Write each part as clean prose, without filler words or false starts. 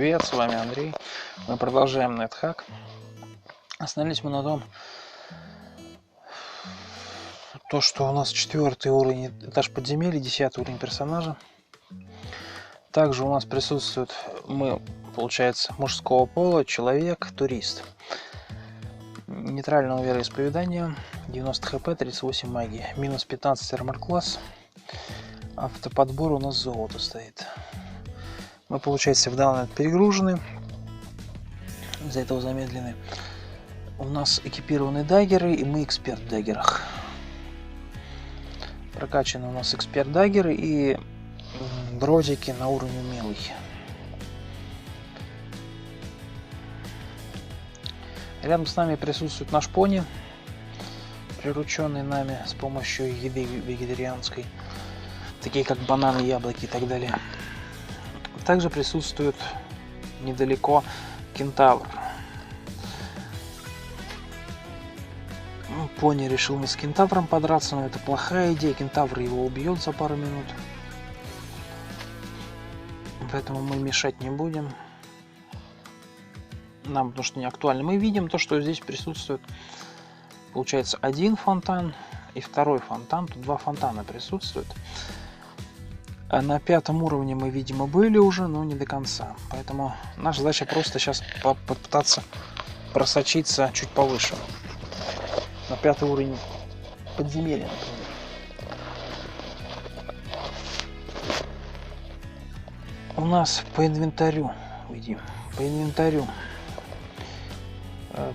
привет, с вами Андрей. Мы продолжаем NetHack. Остановились мы на том, что у нас 4-й уровень этаж подземелья, 10-й уровень персонажа. Также у нас присутствует получается, мужского пола, человек, турист. Нейтрального вероисповедания, 90 хп, 38 магии, минус 15 армор класс. Автоподбор у нас золото стоит. Мы, получается, в данный момент перегружены, из-за этого замедлены. У нас экипированы даггеры, и мы эксперт в даггерах. Прокачаны у нас эксперт даггеры и дротики на уровне умелый. Рядом с нами присутствует наш пони, прирученный нами с помощью еды вегетарианской, такие как бананы, яблоки и так далее. Также присутствует недалеко кентавр. Пони решил не с кентавром подраться, но это плохая идея. Кентавр его убьет за пару минут. Поэтому мы мешать не будем. Нам потому что не актуально. Мы видим то, что здесь присутствует, получается, один фонтан и второй фонтан. Тут два фонтана присутствуют. А на 5-м уровне мы, видимо, были уже, но не до конца. Поэтому наша задача просто сейчас попытаться просочиться чуть повыше. На 5-й уровень подземелья, например. У нас по инвентарю,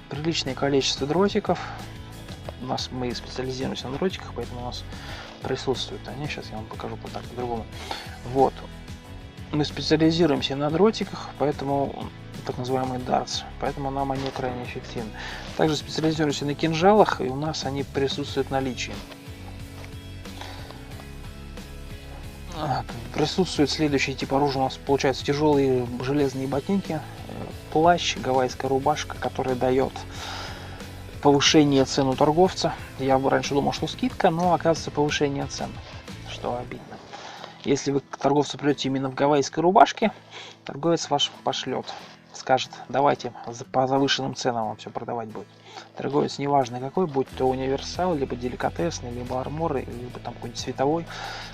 приличное количество дротиков. Мы специализируемся на дротиках, поэтому у нас присутствуют они. Сейчас я вам покажу так по-другому. Вот. Мы специализируемся на дротиках, поэтому так называемые дартс, поэтому нам они крайне эффективны. Также специализируемся на кинжалах, и у нас они присутствуют в наличии. Присутствует следующий тип оружия. У нас получается тяжелые железные ботинки, плащ, гавайская рубашка, которая дает повышение цен у торговца. Я бы раньше думал, что скидка, но оказывается повышение цен, что обидно. Если вы к торговцу придете именно в гавайской рубашке, торговец ваш пошлет, скажет: давайте по завышенным ценам вам все продавать будет. Торговец неважно какой, будь то универсал, либо деликатесный, либо арморы, либо там какой-нибудь световой,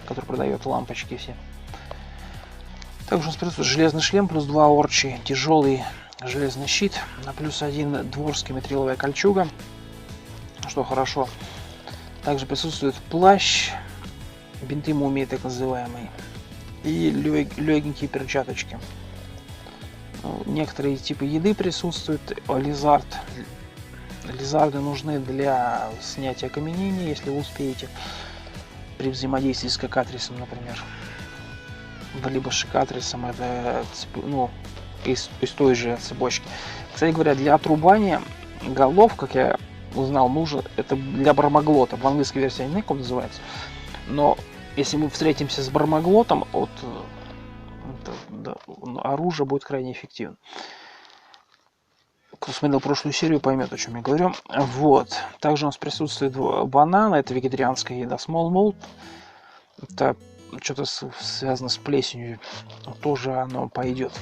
который продает лампочки все. Также у нас присутствует железный шлем, плюс 2 орчи, тяжелый железный щит, на плюс 1 дворская метриловая кольчуга, что хорошо. Также присутствует плащ, бинты мумии так называемые, и легенькие перчаточки. Некоторые типы еды присутствуют. Лизард. Лизарды нужны для снятия окаменения, если вы успеете при взаимодействии с кокатрисом, например. Либо с шикатрисом, это из той же цепочки. Кстати говоря, для отрубания голов, как я узнал, нужно, это для бармаглота. В английской версии Неком называется. Но если мы встретимся с бармаглотом, оружие будет крайне эффективно. Кто смотрел прошлую серию, поймет, о чем я говорю. Вот. Также у нас присутствует банан, это вегетарианская еда. Small mold, это что-то связано с плесенью. Тоже оно пойдет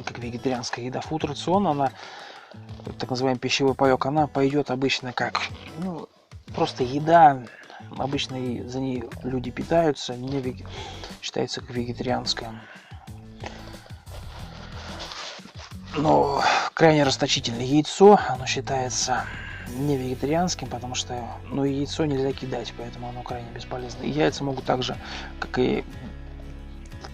как вегетарианская еда. Фуд рацион, она, так называемый пищевой паёк, она пойдет обычно как просто еда. Обычно за ней люди питаются, не считается как вегетарианская. Но крайне расточительное яйцо, оно считается не вегетарианским, потому что яйцо нельзя кидать, поэтому оно крайне бесполезно. И яйца могут также, как и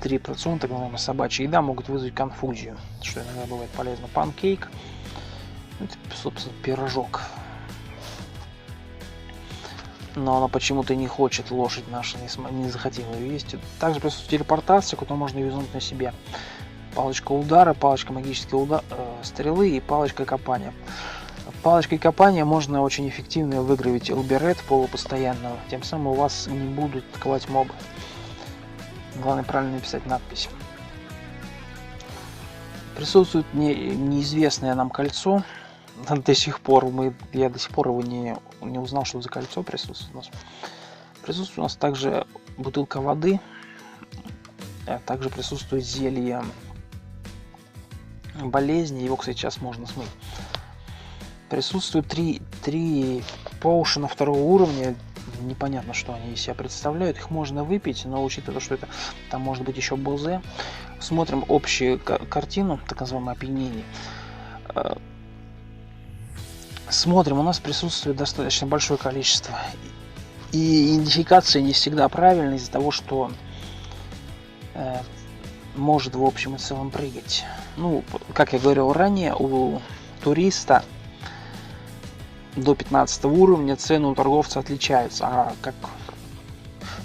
3%, так называемая собачья еда, могут вызвать конфузию, что иногда бывает полезно. Панкейк, это, собственно, пирожок. Но она почему-то не хочет, лошадь наша не захотела ее есть. Также присутствует телепортация, куда можно юзнуть на себе. Палочка удара, палочка магической стрелы и палочка копания. Палочкой копания можно очень эффективно выгравить Элберет полупостоянного. Тем самым у вас не будут атаковать мобы. Главное правильно написать надпись. Присутствует неизвестное нам кольцо. До сих пор я до сих пор его не узнал, что за кольцо присутствует у нас. Присутствует у нас также бутылка воды. Также присутствует зелье болезни. Его, кстати, сейчас можно смыть. Присутствует три поушена второго уровня. Непонятно, что они из себя представляют. Их можно выпить, но учитывая, что это там может быть еще БЗ. Смотрим общую картину, так называемое опьянение. Смотрим, у нас присутствует достаточно большое количество. И идентификация не всегда правильная из-за того, что может в общем и целом прыгать. Ну, как я говорил ранее, у туриста до 15 уровня цены у торговца отличаются. А как,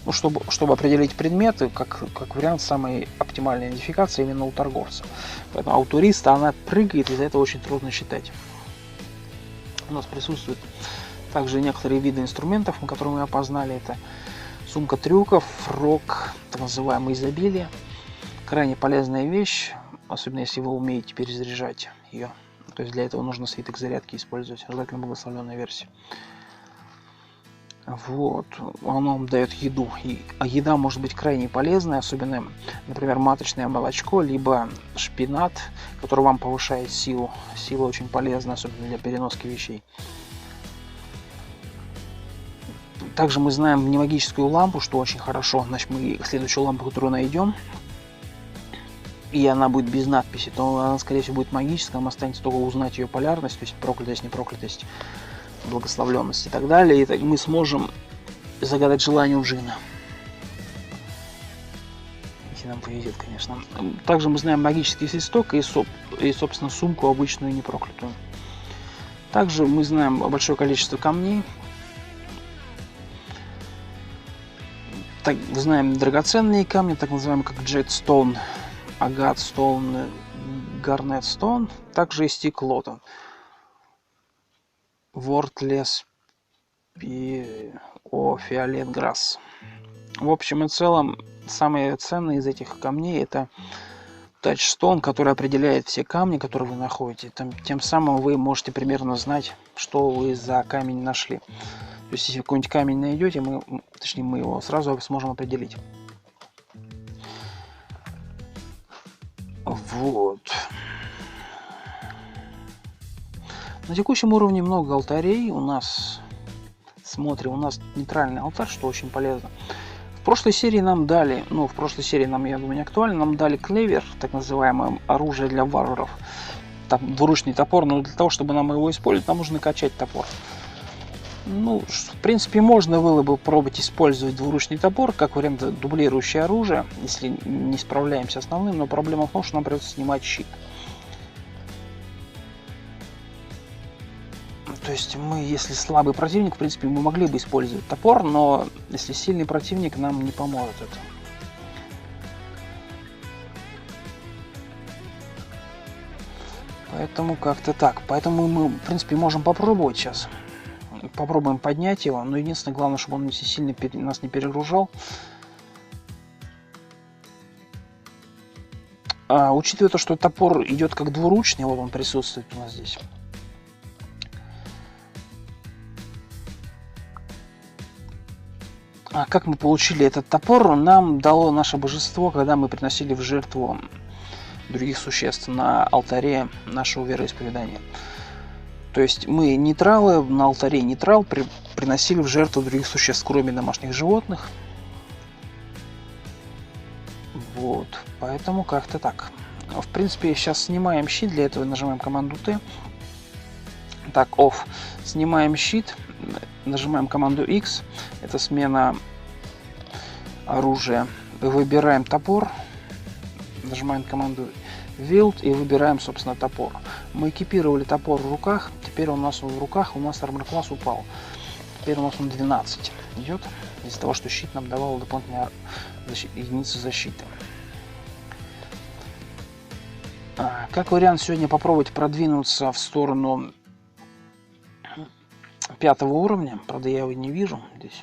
ну, чтобы определить предметы, как вариант, самой оптимальной идентификации именно у торговца. Поэтому, а у туриста она прыгает, из-за этого очень трудно считать. У нас присутствуют также некоторые виды инструментов, которые мы опознали. Это сумка трюков, рог, так называемое изобилие. Крайне полезная вещь, особенно если вы умеете перезаряжать ее. То есть для этого нужно свиток зарядки использовать, желательно благословленная версия. Вот, оно вам дает еду. И еда может быть крайне полезной, особенно, например, маточное молочко, либо шпинат, который вам повышает силу. Сила очень полезна, особенно для переноски вещей. Также мы знаем немагическую лампу, что очень хорошо. Значит, мы следующую лампу, которую найдем, и она будет без надписи, то она, скорее всего, будет магическая. Нам останется только узнать ее полярность, то есть проклятость, непроклятость, благословленность и так далее. И мы сможем загадать желание у джина. Если нам повезет, конечно. Также мы знаем магический свисток и собственно, сумку обычную непроклятую. Также мы знаем большое количество камней. Так, знаем драгоценные камни, так называемые как Jetstone, Агатстоун, Гарнетстоун, также и стекло там. Вортлес, Фиолетграсс. В общем и целом, самые ценные из этих камней это Тачстоун, который определяет все камни, которые вы находите. Тем самым вы можете примерно знать, что вы за камень нашли. То есть, если какой-нибудь камень найдете, мы его сразу сможем определить. Вот. На текущем уровне много алтарей. У нас, смотрим, у нас нейтральный алтарь, что очень полезно. В прошлой серии нам дали, я думаю, не актуально, нам дали клевер, так называемое оружие для варваров. Там двуручный топор, но для того, чтобы нам его использовать, нам нужно качать топор. Ну, в принципе, можно было бы пробовать использовать двуручный топор как вариант дублирующее оружие, если не справляемся с основным, но проблема в том, что нам придется снимать щит. То есть мы, если слабый противник, в принципе, мы могли бы использовать топор, но если сильный противник, нам не поможет это. Поэтому как-то так. Поэтому мы, в принципе, можем попробовать сейчас. Попробуем поднять его, но единственное, главное, чтобы он не сильно нас не перегружал. Учитывая то, что топор идет как двуручный, вот он присутствует у нас здесь. Как мы получили этот топор, нам дало наше божество, когда мы приносили в жертву других существ на алтаре нашего вероисповедания. То есть мы нейтралы, на алтаре нейтрал приносили в жертву других существ, кроме домашних животных. Вот, поэтому как-то так. В принципе, сейчас снимаем щит, для этого нажимаем команду Т. Так, Off. Снимаем щит, нажимаем команду X, это смена оружия. Выбираем топор, нажимаем команду Wield и выбираем, собственно, топор. Мы экипировали топор в руках, теперь у нас в руках, у нас армор класс упал. Теперь у нас он 12 идет, из-за того, что щит нам давал дополнительные единицы защиты. Как вариант сегодня попробовать продвинуться в сторону 5-го уровня, правда я его не вижу здесь,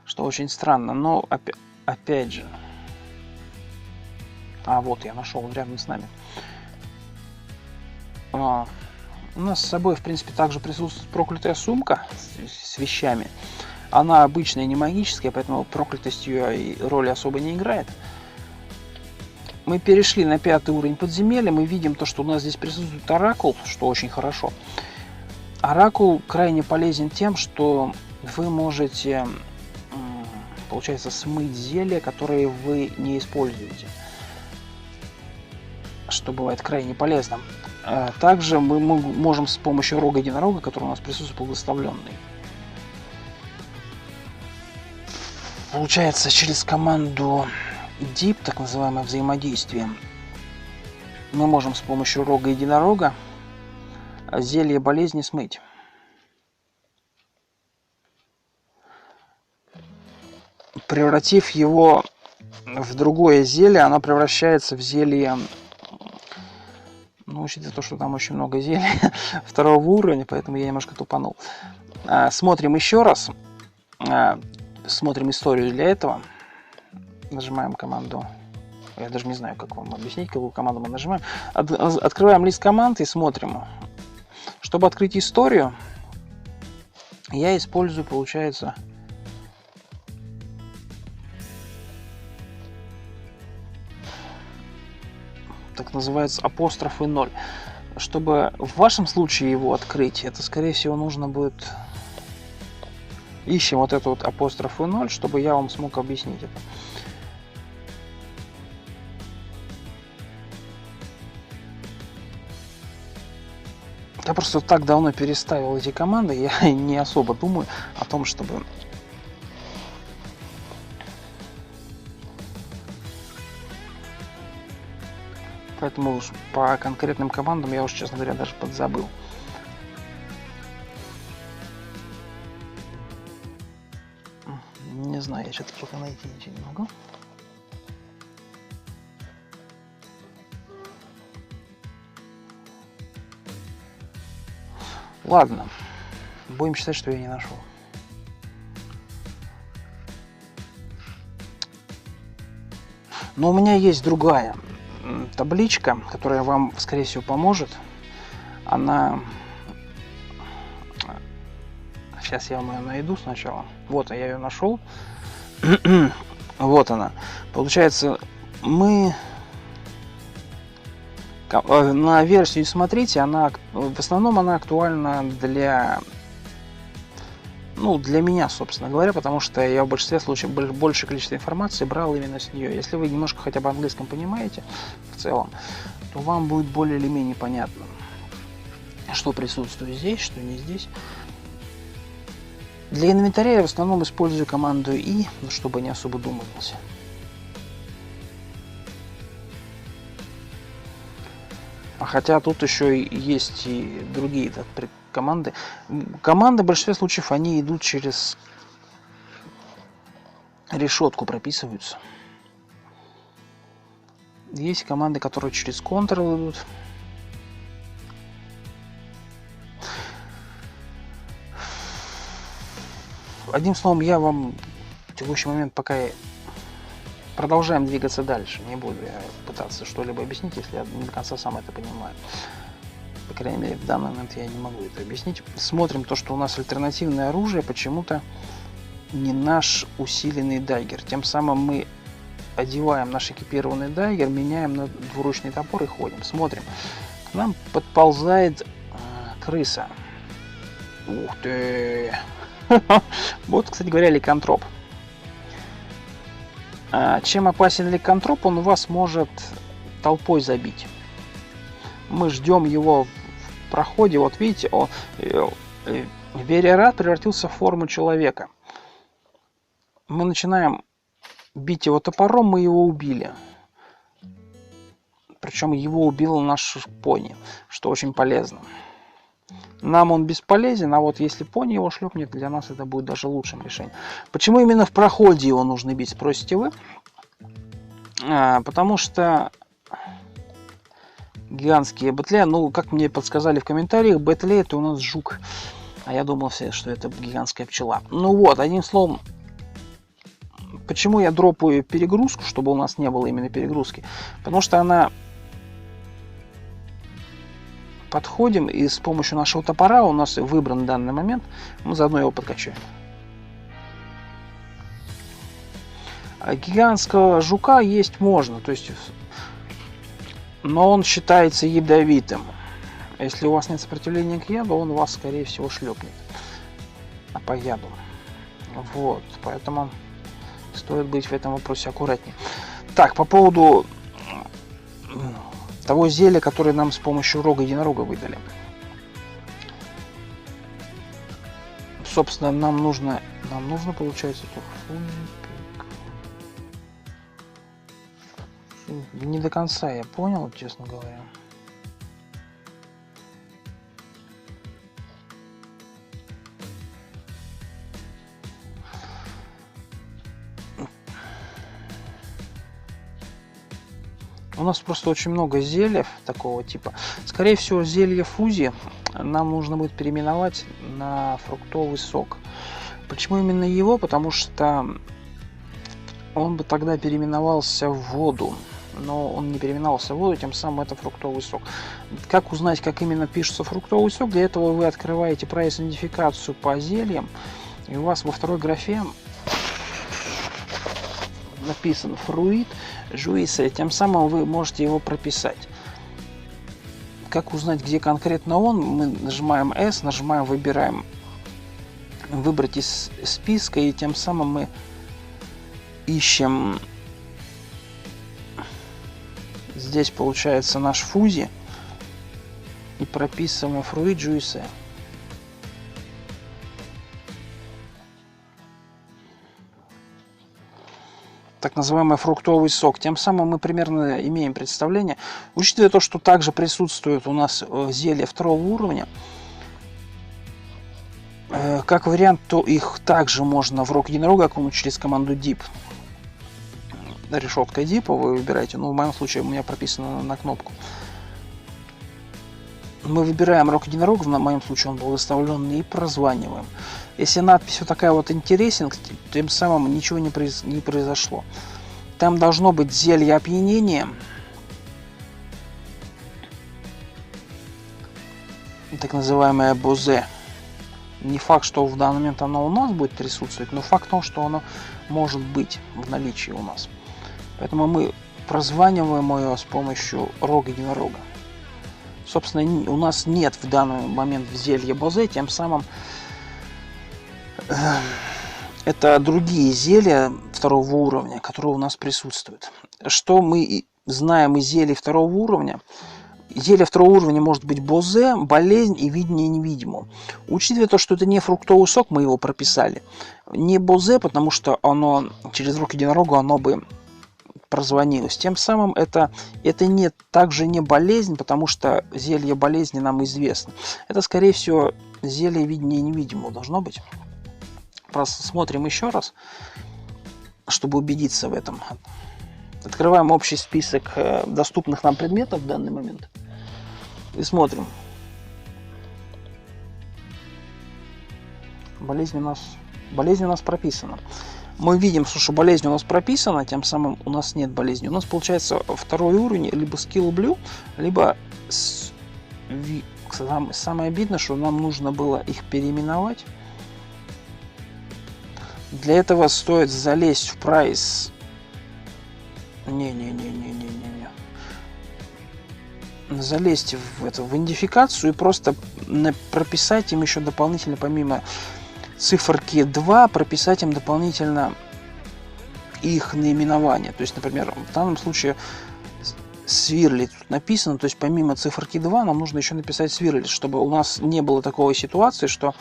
что очень странно, но опять же, вот я нашел рядом с нами. У нас с собой, в принципе, также присутствует проклятая сумка с вещами. Она обычная, не магическая, поэтому проклятость ее и роли особо не играет. Мы перешли на 5-й уровень подземелья. Мы видим то, что у нас здесь присутствует оракул, что очень хорошо. Оракул крайне полезен тем, что вы можете, получается, смыть зелья, которые вы не используете, что бывает крайне полезным. Также мы можем с помощью рога единорога, который у нас присутствует, благословленный, получается, через команду Deep, так называемое взаимодействие, мы можем с помощью рога единорога зелье болезни смыть. Превратив его в другое зелье, оно превращается в зелье, ну, учитывая то, что там очень много зелий 2-го уровня, поэтому я немножко тупанул. Смотрим еще раз. Смотрим историю для этого. Нажимаем команду. Я даже не знаю, как вам объяснить, какую команду мы нажимаем. Открываем лист команд и смотрим. Чтобы открыть историю, я использую, получается, так называется, апостроф и 0. Чтобы в вашем случае его открыть, это, скорее всего, нужно будет... Ищем вот этот вот апостроф и 0, чтобы я вам смог объяснить это. Я просто так давно переставил эти команды, я не особо думаю о том, чтобы... Поэтому уж по конкретным командам я уже, честно говоря, даже подзабыл. Не знаю, я сейчас только найти ничего не могу. Ладно, будем считать, что я не нашел. Но у меня есть другая табличка, которая вам, скорее всего, поможет. Она... Сейчас я вам ее найду сначала. Вот, я ее нашел. Вот она. Получается, мы... На версию смотрите, она в основном она актуальна для... Ну, для меня, собственно говоря, потому что я в большинстве случаев большее количество информации брал именно с нее. Если вы немножко хотя бы английском понимаете в целом, то вам будет более или менее понятно, что присутствует здесь, что не здесь. Для инвентаря я в основном использую команду И, чтобы не особо думался. Хотя тут еще есть и другие команды. Команды в большинстве случаев они идут через решетку, прописываются. Есть команды, которые через Ctrl идут. Одним словом, я вам в текущий момент пока продолжаем двигаться дальше. Не буду я пытаться что-либо объяснить, если я не до конца сам это понимаю. По крайней мере, в данный момент я не могу это объяснить. Смотрим то, что у нас альтернативное оружие почему-то не наш усиленный дайгер. Тем самым мы одеваем наш экипированный дайгер, меняем на двуручный топор и ходим. Смотрим. К нам подползает крыса. Ух ты! Вот, кстати говоря, ликантроп. Чем опасен ликантроп? Он вас может толпой забить. Мы ждем его в проходе. Вот видите, Вериорат превратился в форму человека. Мы начинаем бить его топором, мы его убили. Причем его убил наш пони, что очень полезно. Нам он бесполезен, а вот если пони его шлепнет, для нас это будет даже лучшим решением. Почему именно в проходе его нужно бить, спросите вы? Потому что гигантские бэтле, ну, как мне подсказали в комментариях, бэтле это у нас жук. А я думал все, что это гигантская пчела. Ну вот, одним словом, почему я дропаю перегрузку, чтобы у нас не было именно перегрузки? Потому что она... Подходим, и с помощью нашего топора, у нас выбран в данный момент, мы заодно его подкачаем. Гигантского жука есть можно, то есть но он считается ядовитым. Если у вас нет сопротивления к яду, он вас, скорее всего, шлепнет. А по яду. Вот, поэтому стоит быть в этом вопросе аккуратнее. Так, по поводу того зелья, которое нам с помощью рога единорога выдали. Собственно, нам нужно получается, не до конца я понял, честно говоря. У нас просто очень много зельев такого типа. Скорее всего, зелье фузи нам нужно будет переименовать на фруктовый сок. Почему именно его? Потому что он бы тогда переименовался в воду. Но он не переименовался в воду, тем самым это фруктовый сок. Как узнать, как именно пишется фруктовый сок? Для этого вы открываете прайс-идентификацию по зельям. И у вас во второй графе написан фруит жуисе, тем самым вы можете его прописать. Как узнать, где конкретно он? Мы нажимаем S, нажимаем, выбираем выбрать из списка, и тем самым мы ищем. Здесь получается наш фузи и прописываем фруит жуисе. Так называемый фруктовый сок. Тем самым мы примерно имеем представление. Учитывая то, что также присутствует у нас зелье второго уровня, как вариант, то их также можно в рог единорога окунуть через команду DIP. Решетка DIP вы выбираете. Ну, в моем случае у меня прописано на кнопку. Мы выбираем рог единорога, на моем случае он был выставлен, и прозваниваем. Если надпись вот такая вот интересен, тем самым ничего не произошло. Там должно быть зелье опьянения. Так называемое бозе. Не факт, что в данный момент оно у нас будет присутствовать, но факт в том, что оно может быть в наличии у нас. Поэтому мы прозваниваем ее с помощью рога единорога. Собственно, у нас нет в данный момент зелья бозе, тем самым это другие зелья второго уровня, которые у нас присутствуют. Что мы знаем из зелий второго уровня? Зелье второго уровня может быть бозе, болезнь и видение невидимого. Учитывая то, что это не фруктовый сок, мы его прописали. Не бозе, потому что оно через рог единорога оно бы прозвонилось. Тем самым это также не болезнь, потому что зелье болезни нам известно. Это, скорее всего, зелье видения невидимого должно быть. Просто смотрим еще раз, чтобы убедиться в этом. Открываем общий список доступных нам предметов в данный момент и смотрим. Болезнь у нас прописана. Мы видим, что болезнь у нас прописана, тем самым у нас нет болезни. У нас получается второй уровень либо Skill Blue, либо самое обидное, что нам нужно было их переименовать. Для этого стоит залезть в прайс. Залезть в идентификацию и просто прописать им еще дополнительно, помимо циферки 2, прописать им дополнительно их наименование. То есть, например, в данном случае свирли тут написано, то есть помимо циферки 2 нам нужно еще написать свирли, чтобы у нас не было такой ситуации, что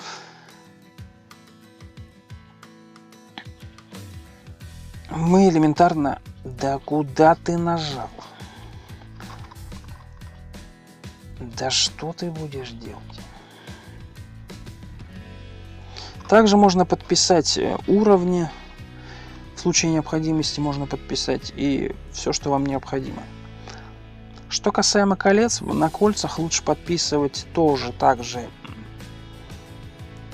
мы элементарно... Да куда ты нажал? Да что ты будешь делать? Также можно подписать уровни. В случае необходимости можно подписать и все, что вам необходимо. Что касаемо колец, на кольцах лучше подписывать тоже также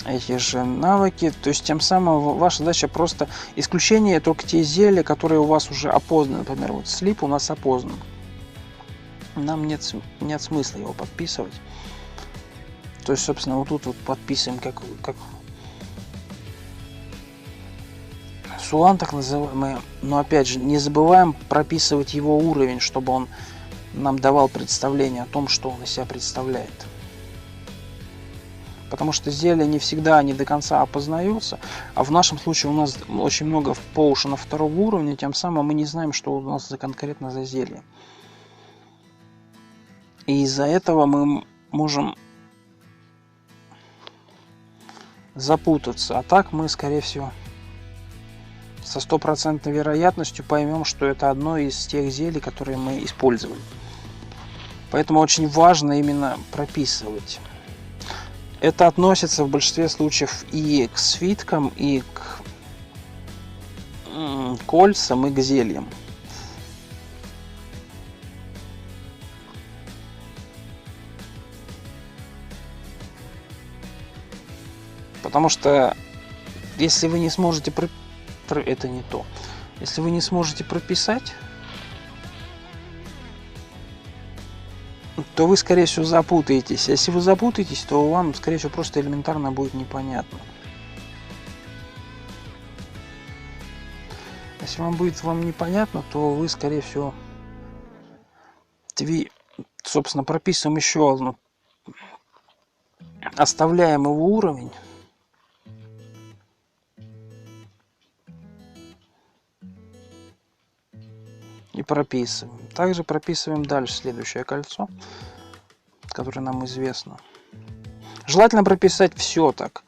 эти же навыки. То есть тем самым ваша задача просто исключение только те зелья, которые у вас уже опознаны. Например, вот слип у нас опознан. Нам нет смысла его подписывать. То есть, собственно, вот тут вот подписываем как Сулан, так называемый. Но опять же, не забываем прописывать его уровень, чтобы он нам давал представление о том, что он из себя представляет. Потому что зелья не всегда не до конца опознаются, а в нашем случае у нас очень много поушенов второго уровня, тем самым мы не знаем, что у нас конкретно за зелье. И из-за этого мы можем запутаться. А так мы, скорее всего, со стопроцентной вероятностью поймем, что это одно из тех зелий, которые мы использовали. Поэтому очень важно именно прописывать. Это относится в большинстве случаев и к свиткам, и к кольцам, и к зельям. Потому что если вы не сможете это не то. Если вы не сможете прописать, то вы, скорее всего, запутаетесь. А если вы запутаетесь, то вам, скорее всего, просто элементарно будет непонятно. Если вам будет непонятно, то вы, скорее всего, собственно, прописываем еще одну. Оставляем его уровень. И прописываем. Также прописываем дальше следующее кольцо, которое нам известно. Желательно прописать все так.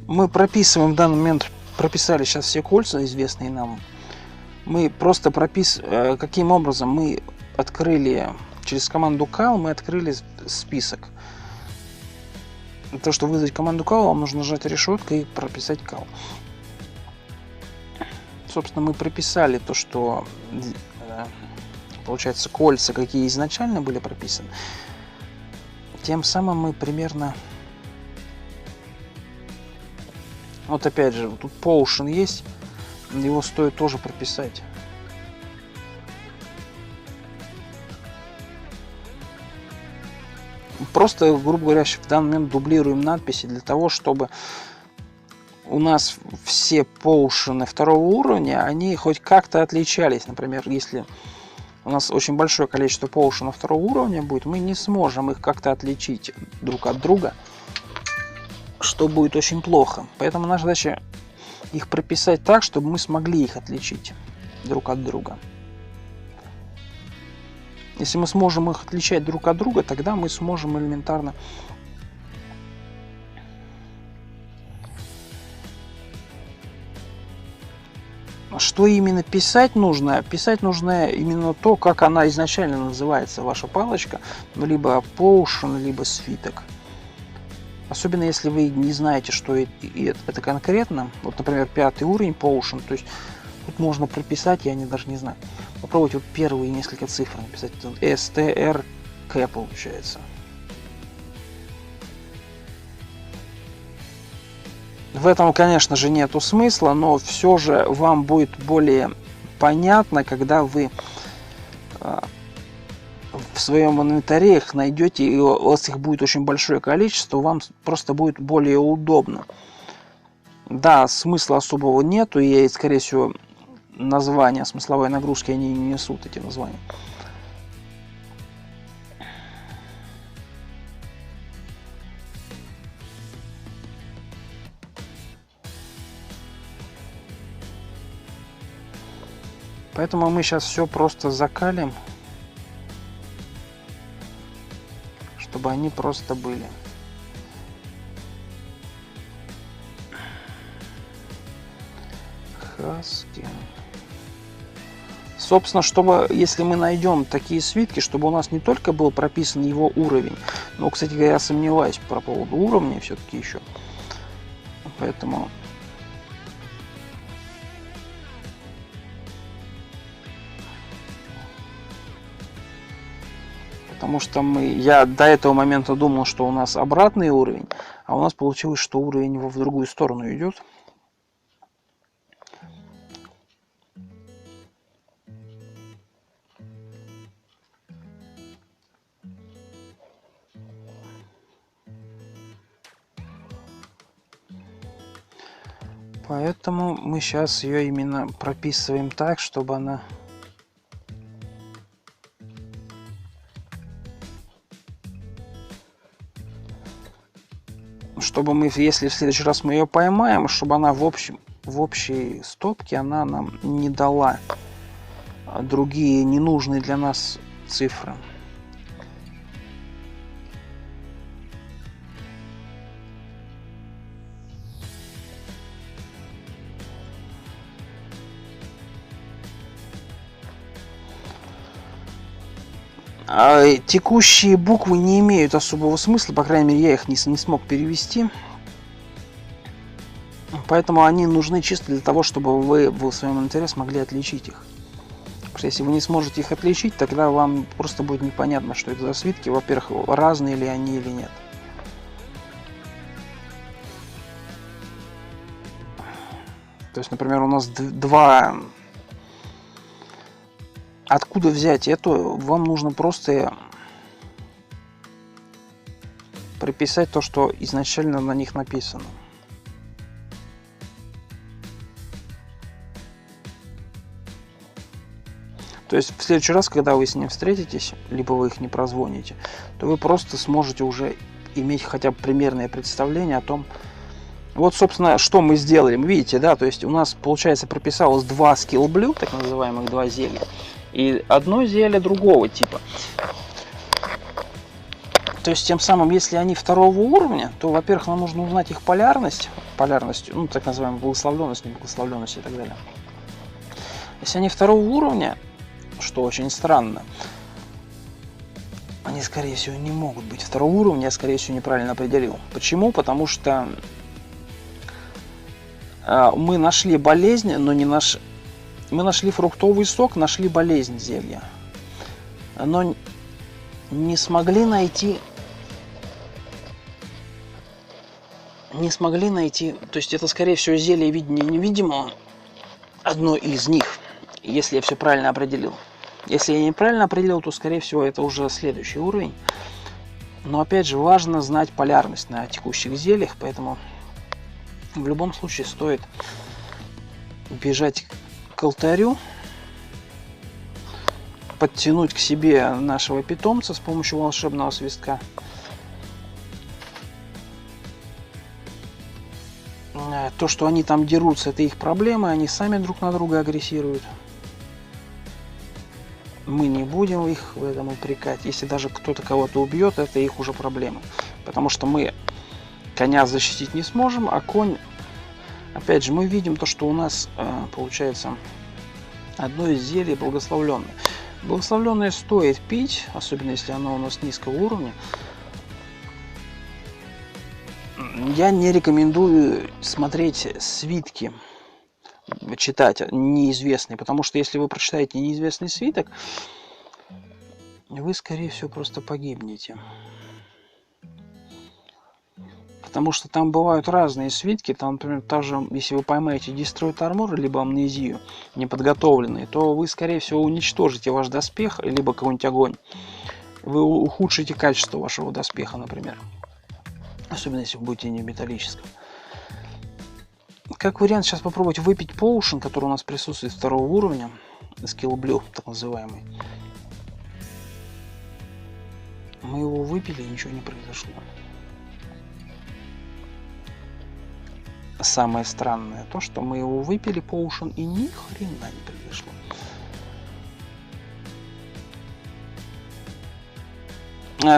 Мы прописываем в данный момент, прописали сейчас все кольца, известные нам. Мы просто прописываем, каким образом мы открыли, через команду call мы открыли список. Для того, чтобы вызвать команду call, вам нужно нажать решетку и прописать call. Собственно, мы прописали то, что, получается, кольца, какие изначально были прописаны. Тем самым мы примерно... Вот опять же, тут potion есть, его стоит тоже прописать. Просто, грубо говоря, в данный момент дублируем надписи для того, чтобы у нас все поушены второго уровня, они хоть как-то отличались. Например, если у нас очень большое количество поушенов второго уровня будет, мы не сможем их как-то отличить друг от друга, что будет очень плохо. Поэтому наша задача их прописать так, чтобы мы смогли их отличить друг от друга. Если мы сможем их отличать друг от друга, тогда мы сможем элементарно что именно писать нужно? Писать нужно именно то, как она изначально называется, ваша палочка, ну, либо potion, либо свиток. Особенно если вы не знаете, что это конкретно. Вот, например, 5 уровень potion, то есть тут можно прописать, я даже не знаю. Попробуйте вот первые несколько цифр написать. STRK получается. В этом, конечно же, нету смысла, но все же вам будет более понятно, когда вы в своем инвентаре их найдете, и у вас их будет очень большое количество, вам просто будет более удобно. Да, смысла особого нету, и, скорее всего, названия, смысловые нагрузки, они не несут эти названия. Поэтому мы сейчас все просто закалим, чтобы они просто были. Хаски. Собственно, чтобы, если мы найдем такие свитки, чтобы у нас не только был прописан его уровень, но, кстати говоря, я сомневаюсь по поводу уровня все-таки еще. Поэтому... Потому что я до этого момента думал, что у нас обратный уровень, а у нас получилось, что уровень в другую сторону идет. Поэтому мы сейчас ее именно прописываем так, чтобы она... Чтобы мы, если в следующий раз мы ее поймаем, чтобы она в общей стопке она нам не дала другие ненужные для нас цифры. Текущие буквы не имеют особого смысла, по крайней мере, я их не смог перевести. Поэтому они нужны чисто для того, чтобы вы в своем инвентаре смогли отличить их. Потому что если вы не сможете их отличить, тогда вам просто будет непонятно, что это за свитки. Во-первых, разные ли они или нет. То есть, например, у нас два... Откуда взять это? Вам нужно просто приписать то, что изначально на них написано. То есть в следующий раз, когда вы с ним встретитесь, либо вы их не прозвоните, то вы просто сможете уже иметь хотя бы примерное представление о том, вот, собственно, что мы сделали. Видите, да, то есть у нас, получается, прописалось два skill blue, так называемых два зелья, и одно зелье другого типа. То есть, тем самым, если они второго уровня, то, во-первых, нам нужно узнать их полярность, ну, так называемая благословленность, неблагословленность и так далее. Если они второго уровня, что очень странно, они, скорее всего, не могут быть второго уровня, я, скорее всего, неправильно определил. Почему? Потому что мы нашли болезнь, но не нашли... Мы нашли фруктовый сок, нашли болезнь зелья. Но не смогли найти... То есть это, скорее всего, зелье видения невидимого. Одно из них, если я все правильно определил. Если я неправильно определил, то, скорее всего, это уже следующий уровень. Но, опять же, важно знать полярность на текущих зельях, поэтому в любом случае стоит бежать к алтарю, подтянуть к себе нашего питомца с помощью волшебного свистка. То, что они там дерутся, это их проблемы, они сами друг на друга агрессируют. Мы не будем их в этом упрекать. Если даже кто-то кого-то убьет, это их уже проблема. Потому что мы коня защитить не сможем, а конь... Опять же, мы видим то, что у нас получается одно из зелий благословленное. Благословленное стоит пить, особенно если оно у нас низкого уровня. Я не рекомендую смотреть свитки, читать неизвестные, потому что если вы прочитаете неизвестный свиток, вы, скорее всего, просто погибнете. Потому что там бывают разные свитки, там, например, даже если вы поймаете Destroyed Armor, либо амнезию неподготовленные, то вы, скорее всего, уничтожите ваш доспех, либо какой-нибудь огонь. Вы ухудшите качество вашего доспеха, например. Особенно, если вы будете не металлическим. Как вариант, сейчас попробовать выпить Potion, который у нас присутствует второго уровня. Skill Blue, так называемый. Мы его выпили, и ничего не произошло. Самое странное то, что мы его выпили Potion, и ни хрена не произошло.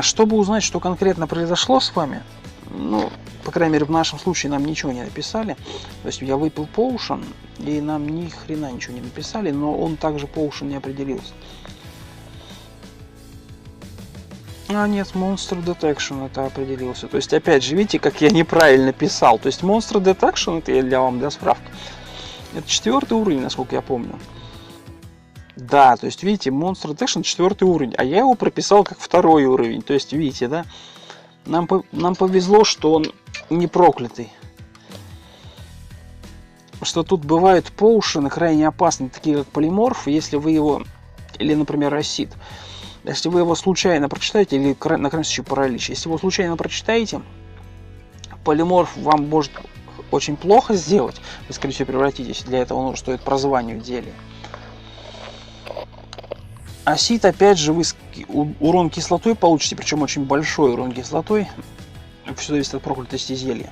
Чтобы узнать, что конкретно произошло с вами, ну, по крайней мере, в нашем случае нам ничего не написали. То есть я выпил Potion, и нам ни хрена ничего не написали, но он также Potion не определился. А нет, Monster Detection это определился. То есть, опять же, видите, как я неправильно писал. То есть, Monster Detection, это я для справки. Это 4-й уровень, насколько я помню. Да, то есть, видите, Monster Detection 4-й уровень. А я его прописал как 2-й уровень. То есть, видите, да? Нам повезло, что он не проклятый. Что тут бывают поушены крайне опасные, такие как полиморф, если вы его, или, например, рассид. Если вы его случайно прочитаете, или на крайний случай паралич, если вы его случайно прочитаете, полиморф вам может очень плохо сделать, вы, скорее всего, превратитесь. Для этого стоит прозванивать зелье. Асид, опять же, вы урон кислотой получите, причем очень большой урон кислотой. Все зависит от проклятости зелья.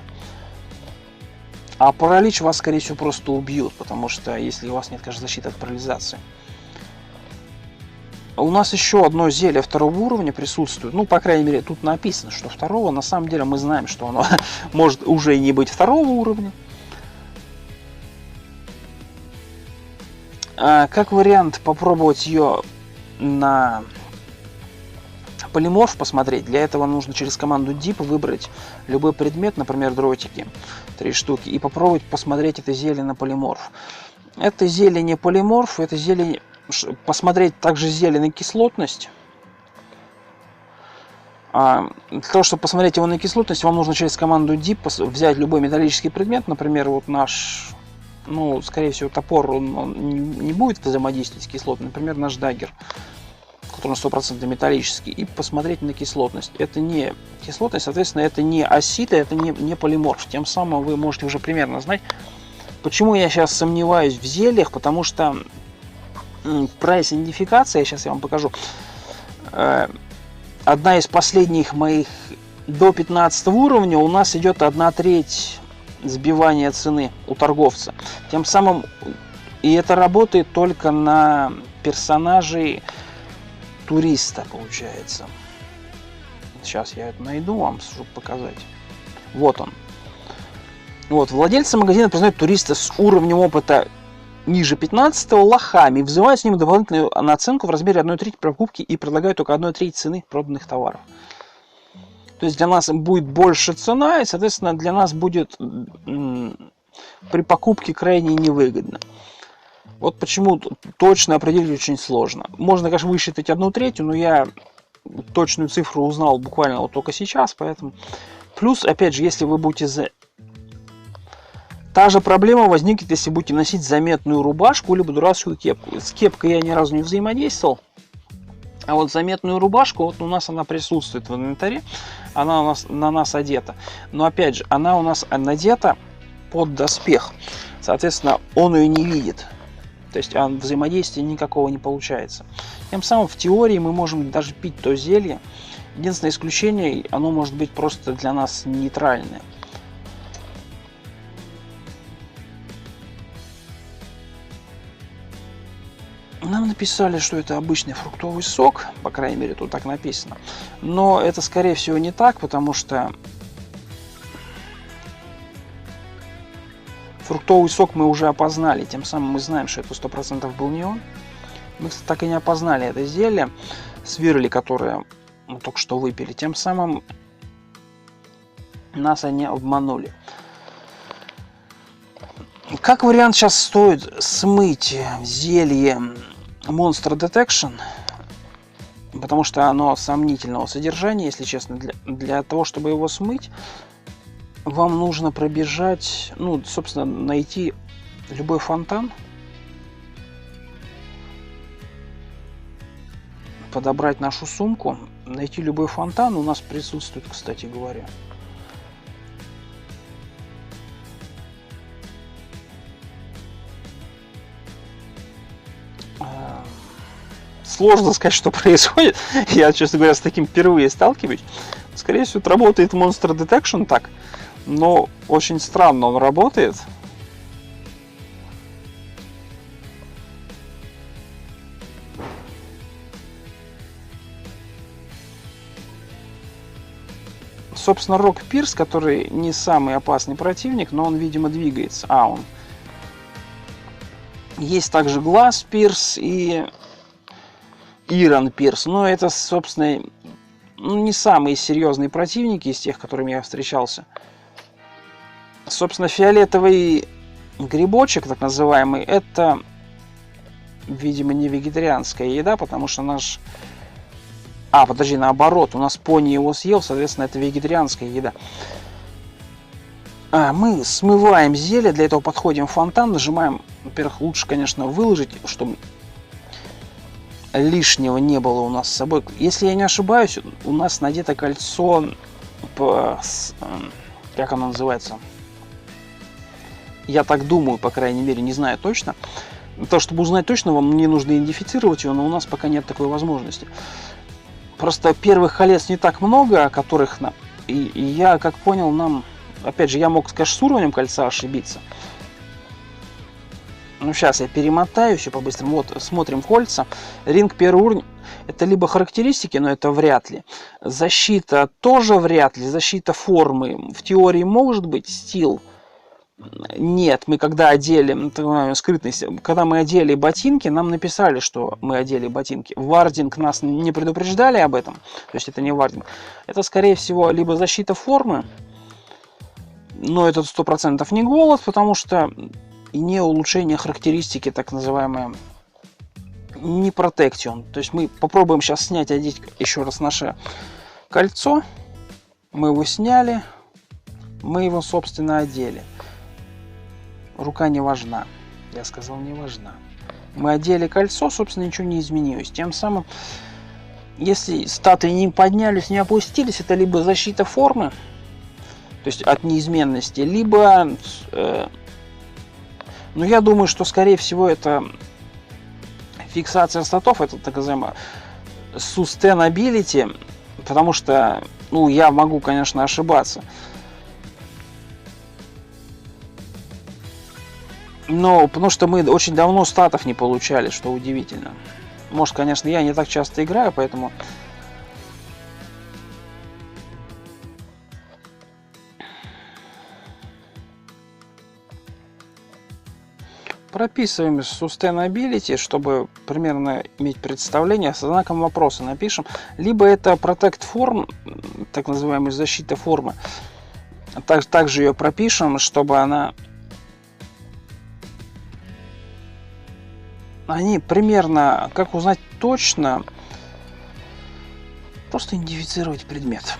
А паралич вас, скорее всего, просто убьют, потому что если у вас нет, конечно, защиты от парализации. У нас еще одно зелье второго уровня присутствует. Ну, по крайней мере, тут написано, что второго. На самом деле мы знаем, что оно может уже и не быть второго уровня. Как вариант попробовать ее на полиморф посмотреть. Для этого нужно через команду Deep выбрать любой предмет, например, дротики, 3 штуки, и попробовать посмотреть это зелье на полиморф. Это зелье не полиморф, это зелье... Посмотреть также зелье на кислотность. Для того, чтобы посмотреть его на кислотность, вам нужно через команду Deep взять любой металлический предмет, например, вот наш, ну, скорее всего, топор, он не будет взаимодействовать с кислотой, например, наш даггер, который 100% металлический, и посмотреть на кислотность. Это не кислотность, соответственно, это не асид, это не полиморф. Тем самым вы можете уже примерно знать, почему я сейчас сомневаюсь в зельях, потому что прайс идентификация, сейчас я вам покажу, одна из последних моих до 15 уровня у нас идет 1/3 сбивания цены у торговца. Тем самым, и это работает только на персонажей туриста, получается. Сейчас я это найду вам, чтобы показать. Вот он. Вот, владельцы магазина признают туриста с уровнем опыта ниже 15 лохами, взывают с ним дополнительную наценку в размере 1/3 покупки и предлагают только 1/3 цены проданных товаров. То есть для нас будет больше цена, и, соответственно, для нас будет при покупке крайне невыгодно. Вот почему точно определить очень сложно. Можно, конечно, высчитать 1/3, но я точную цифру узнал буквально вот только сейчас, поэтому... Плюс, опять же, если вы будете... Та же проблема возникнет, если будете носить заметную рубашку либо дурацкую кепку. С кепкой я ни разу не взаимодействовал. А вот заметную рубашку, вот у нас она присутствует в инвентаре. Она у нас, на нас одета. Но опять же, она у нас надета под доспех. Соответственно, он ее не видит. То есть взаимодействия никакого не получается. Тем самым в теории мы можем даже пить то зелье. Единственное исключение, оно может быть просто для нас нейтральное. Нам написали, что это обычный фруктовый сок, по крайней мере, тут так написано. Но это, скорее всего, не так, потому что фруктовый сок мы уже опознали, тем самым мы знаем, что это 100% был не он. Мы, кстати, так и не опознали это зелье с вирли, которое мы только что выпили. Тем самым нас они обманули. Как вариант, сейчас стоит смыть зелье Monster Detection, потому что оно сомнительного содержания, если честно. Для того, чтобы его смыть, вам нужно пробежать, ну, собственно, найти любой фонтан, подобрать нашу сумку, найти любой фонтан. У нас присутствует, кстати говоря. Сложно сказать, что происходит. Я, честно говоря, с таким впервые сталкиваюсь. Скорее всего, это работает Monster Detection так, но очень странно он работает. Собственно, Рок Пирс, который не самый опасный противник, но он, видимо, двигается. Он. Есть также Глаз Пирс и Ирон Пирс. Но это, собственно, не самые серьезные противники из тех, которыми я встречался. Собственно, фиолетовый грибочек, так называемый, это, видимо, не вегетарианская еда, потому что наш... подожди, наоборот, у нас пони его съел, соответственно, это вегетарианская еда. Мы смываем зелье, для этого подходим в фонтан, нажимаем, во-первых, лучше, конечно, выложить, чтобы лишнего не было у нас с собой. Если я не ошибаюсь, у нас надето кольцо, как оно называется? Я так думаю, по крайней мере, не знаю точно. Для того, чтобы узнать точно, вам не нужно идентифицировать его, но у нас пока нет такой возможности. Просто первых колец не так много, о которых нам... И я, как понял, нам... Опять же, я мог, конечно, с уровнем кольца ошибиться. Ну, сейчас я перемотаю все по-быстрому. Вот, смотрим кольца. Ринг первый уровень. Это либо характеристики, но это вряд ли. Защита тоже вряд ли. Защита формы. В теории может быть. Стил. Нет, мы когда одели, скрытность, когда мы одели ботинки, нам написали, что мы одели ботинки. Вардинг нас не предупреждали об этом. То есть это не вардинг. Это, скорее всего, либо защита формы. Но это 100% не голод, потому что и не улучшение характеристики, так называемое, не протекцион. То есть мы попробуем сейчас снять, одеть еще раз наше кольцо. Мы его сняли, мы его, собственно, одели. Рука не важна. Я сказал, не важна. Мы одели кольцо, собственно, ничего не изменилось. Тем самым, если статы не поднялись, не опустились, это либо защита формы, то есть от неизменности, либо... но я думаю, что, скорее всего, это фиксация статов, это так называемое sustainability, потому что, ну, я могу, конечно, ошибаться. Но потому что мы очень давно статов не получали, что удивительно. Может, конечно, я не так часто играю, поэтому... Прописываем sustainability, чтобы примерно иметь представление. Со знаком вопроса напишем. Либо это protect form, так называемая защита формы. Также ее пропишем, чтобы она... Они примерно, как узнать точно, просто идентифицировать предмет.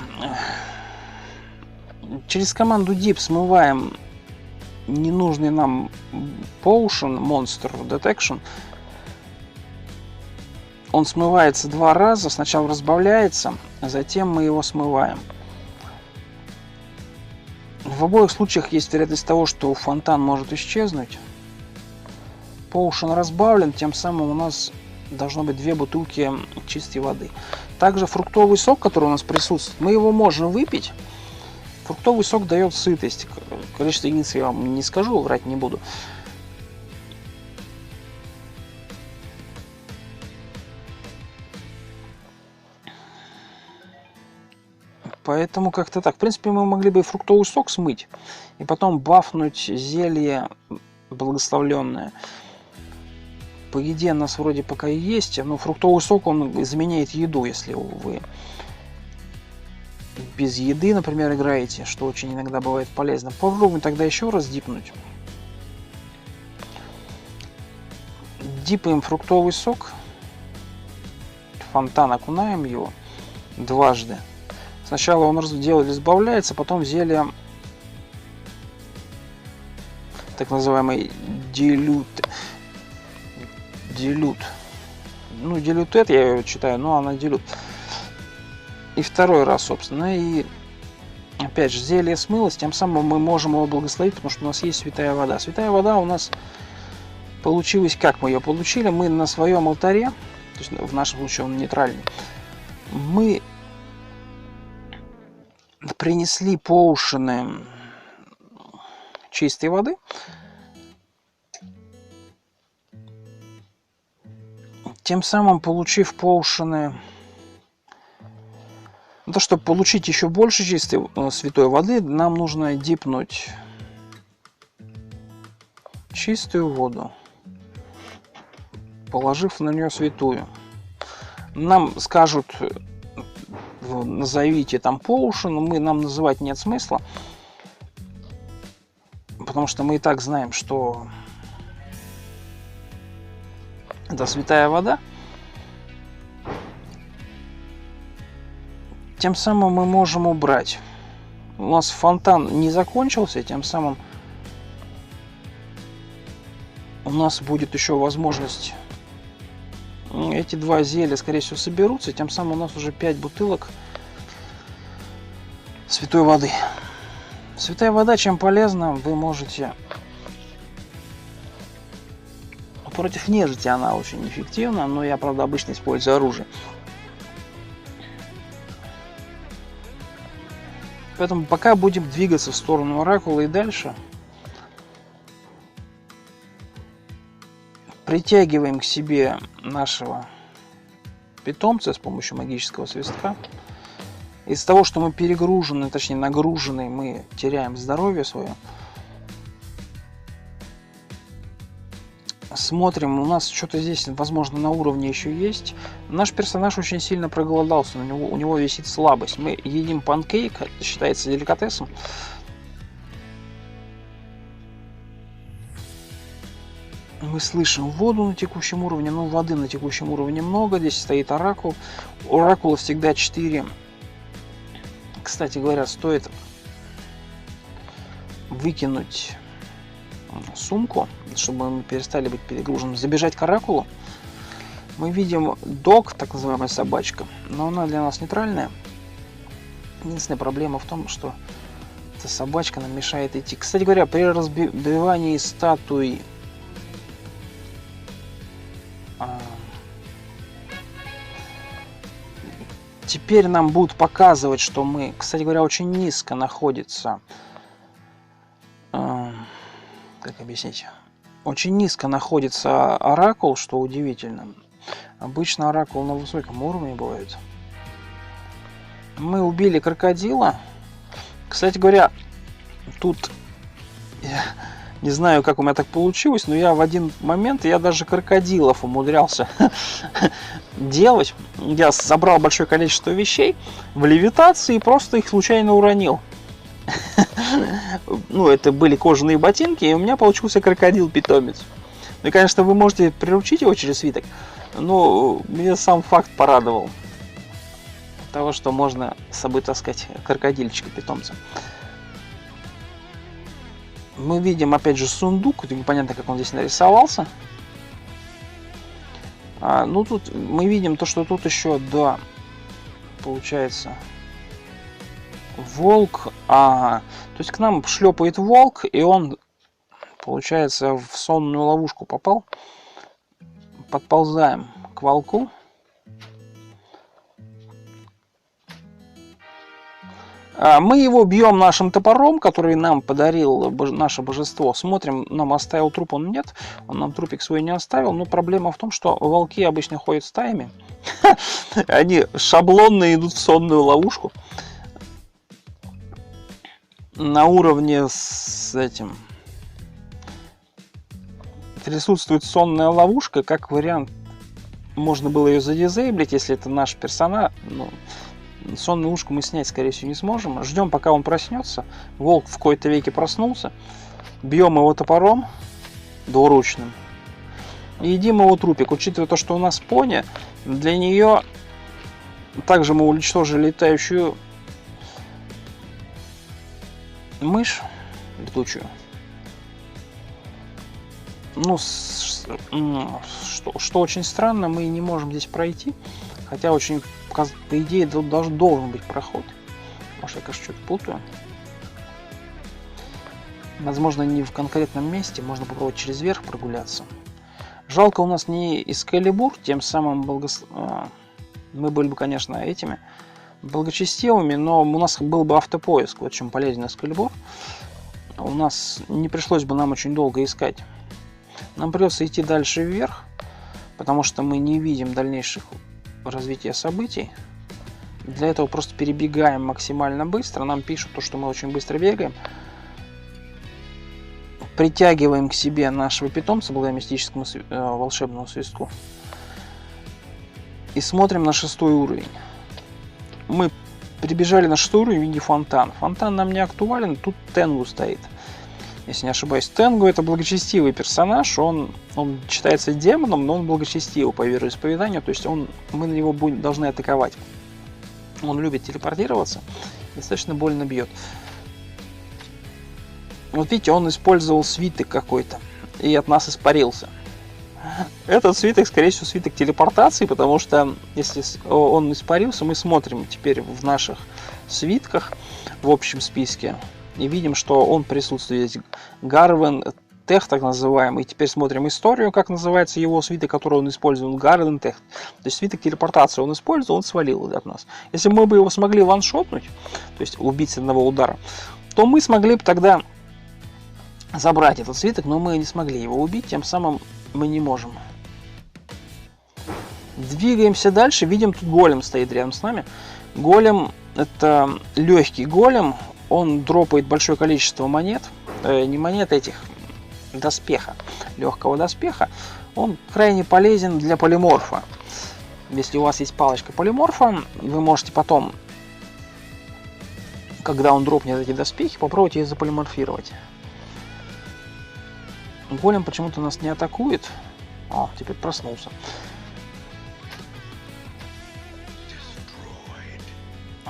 Через команду deep смываем ненужный нам Potion Monster Detection. Он смывается 2 раза, сначала разбавляется, а затем мы его смываем. В обоих случаях есть вероятность того, что фонтан может исчезнуть. Potion разбавлен, тем самым у нас должно быть 2 бутылки чистой воды. Также фруктовый сок, который у нас присутствует, мы его можем выпить. Фруктовый сок дает сытость. Количество единиц я вам не скажу, врать не буду. Поэтому как-то так. В принципе, мы могли бы и фруктовый сок смыть. И потом бафнуть зелье благословленное. По еде у нас вроде пока и есть. Но фруктовый сок, он заменяет еду, если вы без еды, например, играете, что очень иногда бывает полезно. Попробуем тогда еще раз дипнуть. Дипаем фруктовый сок. Фонтан, окунаем его дважды. Сначала он разбавляется, потом зелье, так называемый дилют. Ну, дилютет я ее читаю, но она дилют. И второй раз, собственно, и опять же зелье смылось, тем самым мы можем его благословить, потому что у нас есть святая вода. Святая вода у нас получилась, как мы ее получили, мы на своем алтаре, то есть в нашем случае он нейтральный, мы принесли поушены чистой воды. Тем самым, получив поушены, для того, чтобы получить еще больше чистой святой воды, нам нужно дипнуть чистую воду, положив на нее святую. Нам скажут, назовите там поушен, нам называть нет смысла, потому что мы и так знаем, что это святая вода. Тем самым мы можем убрать. У нас фонтан не закончился, тем самым у нас будет еще возможность. Эти 2 зелья, скорее всего, соберутся, тем самым у нас уже 5 бутылок святой воды. Святая вода чем полезна, вы можете Против нежити она очень эффективна, но я, правда, обычно использую оружие. Поэтому пока будем двигаться в сторону оракула и дальше. Притягиваем к себе нашего питомца с помощью магического свистка. Из-за того, что мы перегружены, точнее нагружены, мы теряем здоровье свое. Смотрим, у нас что-то здесь, возможно, на уровне еще есть. Наш персонаж очень сильно проголодался, у него висит слабость. Мы едим панкейк, это считается деликатесом. Мы слышим воду на текущем уровне, но воды на текущем уровне много. Здесь стоит оракул. У оракула всегда 4. Кстати говоря, стоит выкинуть сумку, чтобы мы перестали быть перегруженными. Забежать к оракулу. Мы видим дог, так называемая собачка, но она для нас нейтральная. Единственная проблема в том, что эта собачка нам мешает идти. Кстати говоря, при разбивании статуи теперь нам будут показывать, что мы, кстати говоря, очень низко находится. Как объяснить? Очень низко находится оракул, что удивительно. Обычно оракул на высоком уровне бывает. Мы убили крокодила. Кстати говоря, тут я не знаю, как у меня так получилось, но я в один момент, я даже крокодилов умудрялся делать. Я собрал большое количество вещей в левитации и просто их случайно уронил. Ну, это были кожаные ботинки, и у меня получился крокодил-питомец. Ну и, конечно, вы можете приручить его через свиток, но меня сам факт порадовал. Того, что можно с собой таскать крокодильчика-питомца. Мы видим, опять же, сундук. Это непонятно, как он здесь нарисовался. Ну, тут мы видим то, что тут еще, да, получается, волк. То есть к нам шлепает волк, и он, получается, в сонную ловушку попал. Подползаем к волку. Мы его бьем нашим топором, который нам подарил наше божество. Смотрим, нам оставил труп, он нет. Он нам трупик свой не оставил. Но проблема в том, что волки обычно ходят стаями. Они шаблонно идут в сонную ловушку. На уровне с этим присутствует сонная ловушка. Как вариант, можно было ее задизейблить, если это наш персонаж. Сонную ловушку мы снять, скорее всего, не сможем. Ждем, пока он проснется. Волк в какой-то веке проснулся. Бьем его топором двуручным. И едим его трупик. Учитывая то, что у нас пони, для нее также мы уничтожили летающую мышь летучую. Ну, что очень странно, мы не можем здесь пройти. Хотя очень, по идее, тут должен быть проход. Может, я, конечно, что-то путаю. Возможно, не в конкретном месте. Можно попробовать через верх прогуляться. Жалко, у нас не Экскалибур. Тем самым мы были бы, конечно, этими благочестивыми. Но у нас был бы автопоиск. Вот чем полезен Экскалибур. У нас не пришлось бы нам очень долго искать. Нам придется идти дальше вверх. Потому что мы не видим дальнейших развития событий. Для этого просто перебегаем максимально быстро. Нам пишут то, что мы очень быстро бегаем. Притягиваем к себе нашего питомца благодаря мистическому волшебному свистку. И смотрим на 6 уровень. Мы прибежали на 6 уровень в виде фонтана. Фонтан нам не актуален. Тут Тенгу стоит. Если не ошибаюсь, Тенгу это благочестивый персонаж. Он считается демоном, но он благочестивый по вероисповеданию. То есть мы на него должны атаковать. Он любит телепортироваться. Достаточно больно бьет. Вот видите, он использовал свиток какой-то. И от нас испарился. Этот свиток, скорее всего, свиток телепортации. Потому что если он испарился, мы смотрим теперь в наших свитках в общем списке. И видим, что он присутствует здесь. Гарвен Тех, так называемый. Теперь смотрим историю, как называется его свиток, который он использовал. Гарден Тех. То есть свиток телепортации он использовал, он свалил от нас. Если мы бы его смогли ваншотнуть, то есть убить с одного удара, то мы смогли бы тогда забрать этот свиток, но мы не смогли его убить, тем самым мы не можем. Двигаемся дальше, видим, тут голем стоит рядом с нами. Голем — это легкий голем, он дропает большое количество монет, не монет этих, доспеха, легкого доспеха. Он крайне полезен для полиморфа. Если у вас есть палочка полиморфа, вы можете потом, когда он дропнет эти доспехи, попробовать их заполиморфировать. Голем почему-то нас не атакует. О, теперь проснулся.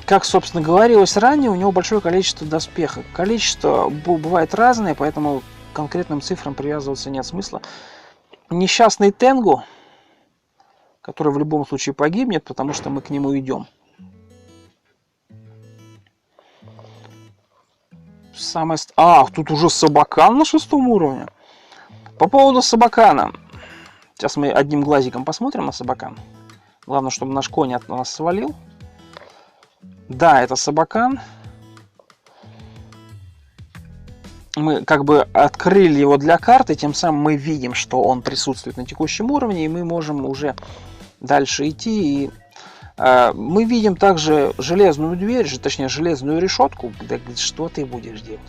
Как, собственно, говорилось ранее, у него большое количество доспеха. Количество бывает разное, поэтому к конкретным цифрам привязываться нет смысла. Несчастный Тенгу, который в любом случае погибнет, потому что мы к нему идем. Тут уже Собакан на 6-м уровне. По поводу Собакана. Сейчас мы одним глазиком посмотрим на Собакан. Главное, чтобы наш конь от нас свалил. Да, это Собакан. Мы как бы открыли его для карты, тем самым мы видим, что он присутствует на текущем уровне, и мы можем уже дальше идти. И, мы видим также железную дверь, точнее железную решетку. Что ты будешь делать?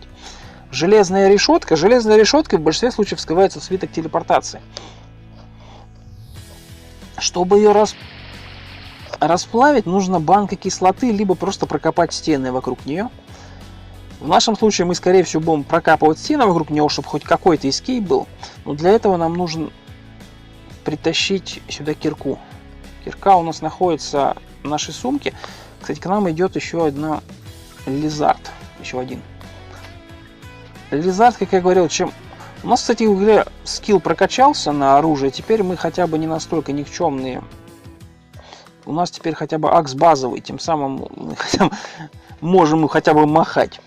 Железная решетка в большинстве случаев скрывается в свиток телепортации. Чтобы ее расплавить, нужно банка кислоты, либо просто прокопать стены вокруг нее. В нашем случае мы, скорее всего, будем прокапывать стены вокруг него, чтобы хоть какой-то эскейп был. Но для этого нам нужно притащить сюда кирку. Кирка у нас находится в нашей сумке. Кстати, к нам идет еще одна лизард. Еще один. Лизард, как я говорил, чем... У нас, кстати, в игре скилл прокачался на оружие. Теперь мы хотя бы не настолько никчемные. У нас теперь хотя бы акс базовый, тем самым мы можем хотя бы махать,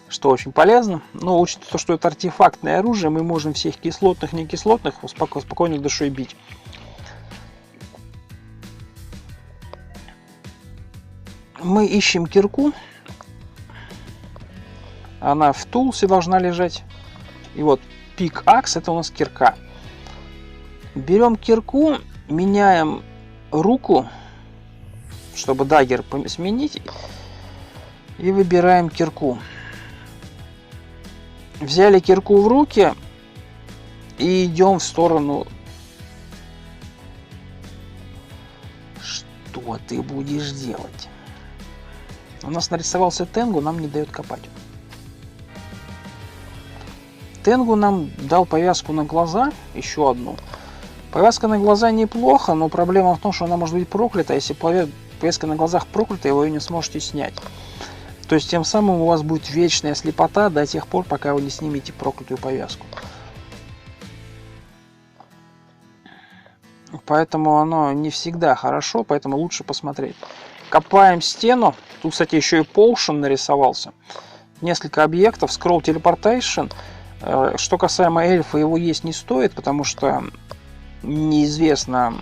что очень полезно. Но учитывая то, что это артефактное оружие, мы можем всех кислотных, не кислотных спокойно душой бить. Мы ищем кирку. Она в тулсе должна лежать. И вот пик-акс — это у нас кирка. Берем кирку, меняем руку, чтобы даггер сменить, и выбираем кирку. Взяли кирку в руки и идем в сторону. Что ты будешь делать? У нас нарисовался Тенгу, нам не дает копать. Тенгу нам дал повязку на глаза, еще одну. Повязка на глаза неплохо, но проблема в том, что она может быть проклята. Если повязка на глазах проклята, вы ее не сможете снять. То есть тем самым у вас будет вечная слепота до тех пор, пока вы не снимете проклятую повязку. Поэтому оно не всегда хорошо, поэтому лучше посмотреть. Копаем стену. Тут, кстати, еще и Potion нарисовался. Несколько объектов. Scroll Teleportation. Что касаемо эльфа, его есть не стоит, потому что неизвестно,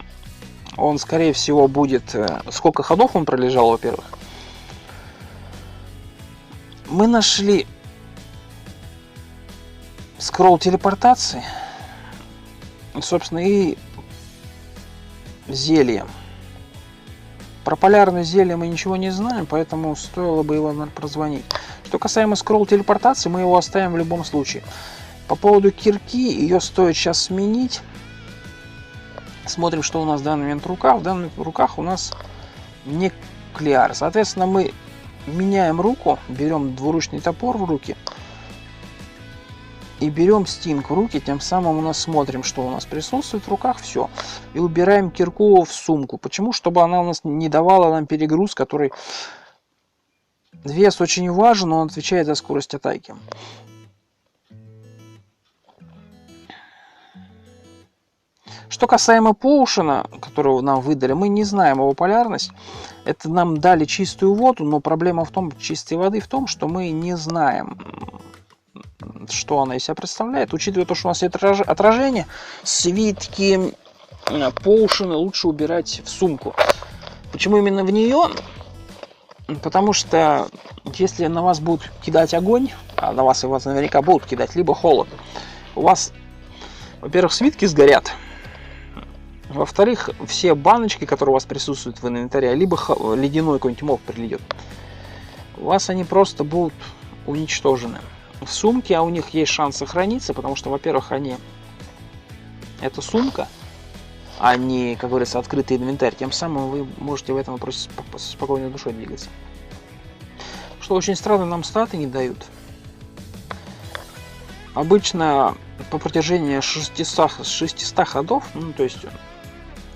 он, скорее всего, будет... Сколько ходов он пролежал, во-первых. Мы нашли скролл телепортации. Собственно, и зелье. Про полярное зелье мы ничего не знаем, поэтому стоило бы его прозвонить. Что касаемо скролл телепортации, мы его оставим в любом случае. По поводу кирки, ее стоит сейчас сменить. Смотрим, что у нас в данный момент в руках. В данных руках у нас Неклиар. Соответственно, мы меняем руку, берем двуручный топор в руки и берем стинг в руки. Тем самым у нас смотрим, что у нас присутствует в руках, все. И убираем кирку в сумку. Почему? Чтобы она у нас не давала нам перегруз, который... Вес очень важен, он отвечает за скорость атаки. Что касаемо поушена, которого нам выдали, мы не знаем его полярность. Это нам дали чистую воду, но проблема в том, чистой воды в том, что мы не знаем, что она из себя представляет. Учитывая то, что у нас есть отражение, свитки, поушины лучше убирать в сумку. Почему именно в нее? Потому что если на вас будут кидать огонь, а на вас и вас наверняка будут кидать, либо холод, у вас, во-первых, свитки сгорят, во-вторых, все баночки, которые у вас присутствуют в инвентаре, либо ледяной какой-нибудь мох прилетит, у вас они просто будут уничтожены. В сумке, а у них есть шанс сохраниться, потому что, во-первых, это сумка, а не, как говорится, открытый инвентарь. Тем самым вы можете в этом вопросе спокойной душой двигаться. Что очень странно, нам статы не дают. Обычно по протяжении 600 ходов, ну, то есть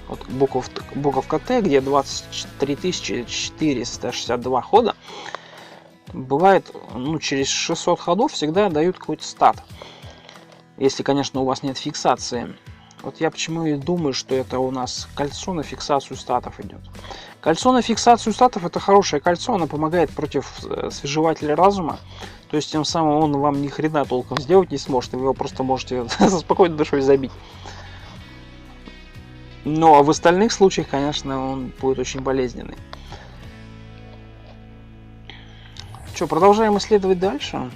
от букв КТ, где 23 462 хода, бывает, ну, через 600 ходов всегда дают какой-то стат. Если, конечно, у вас нет фиксации. Вот я почему и думаю, что это у нас кольцо на фиксацию статов идет. Кольцо на фиксацию статов — это хорошее кольцо, оно помогает против свежевателя разума. То есть тем самым он вам ни хрена толком сделать не сможет, и вы его просто можете со спокойной душой забить. Но в остальных случаях, конечно, он будет очень болезненный. Что, продолжаем исследовать дальше.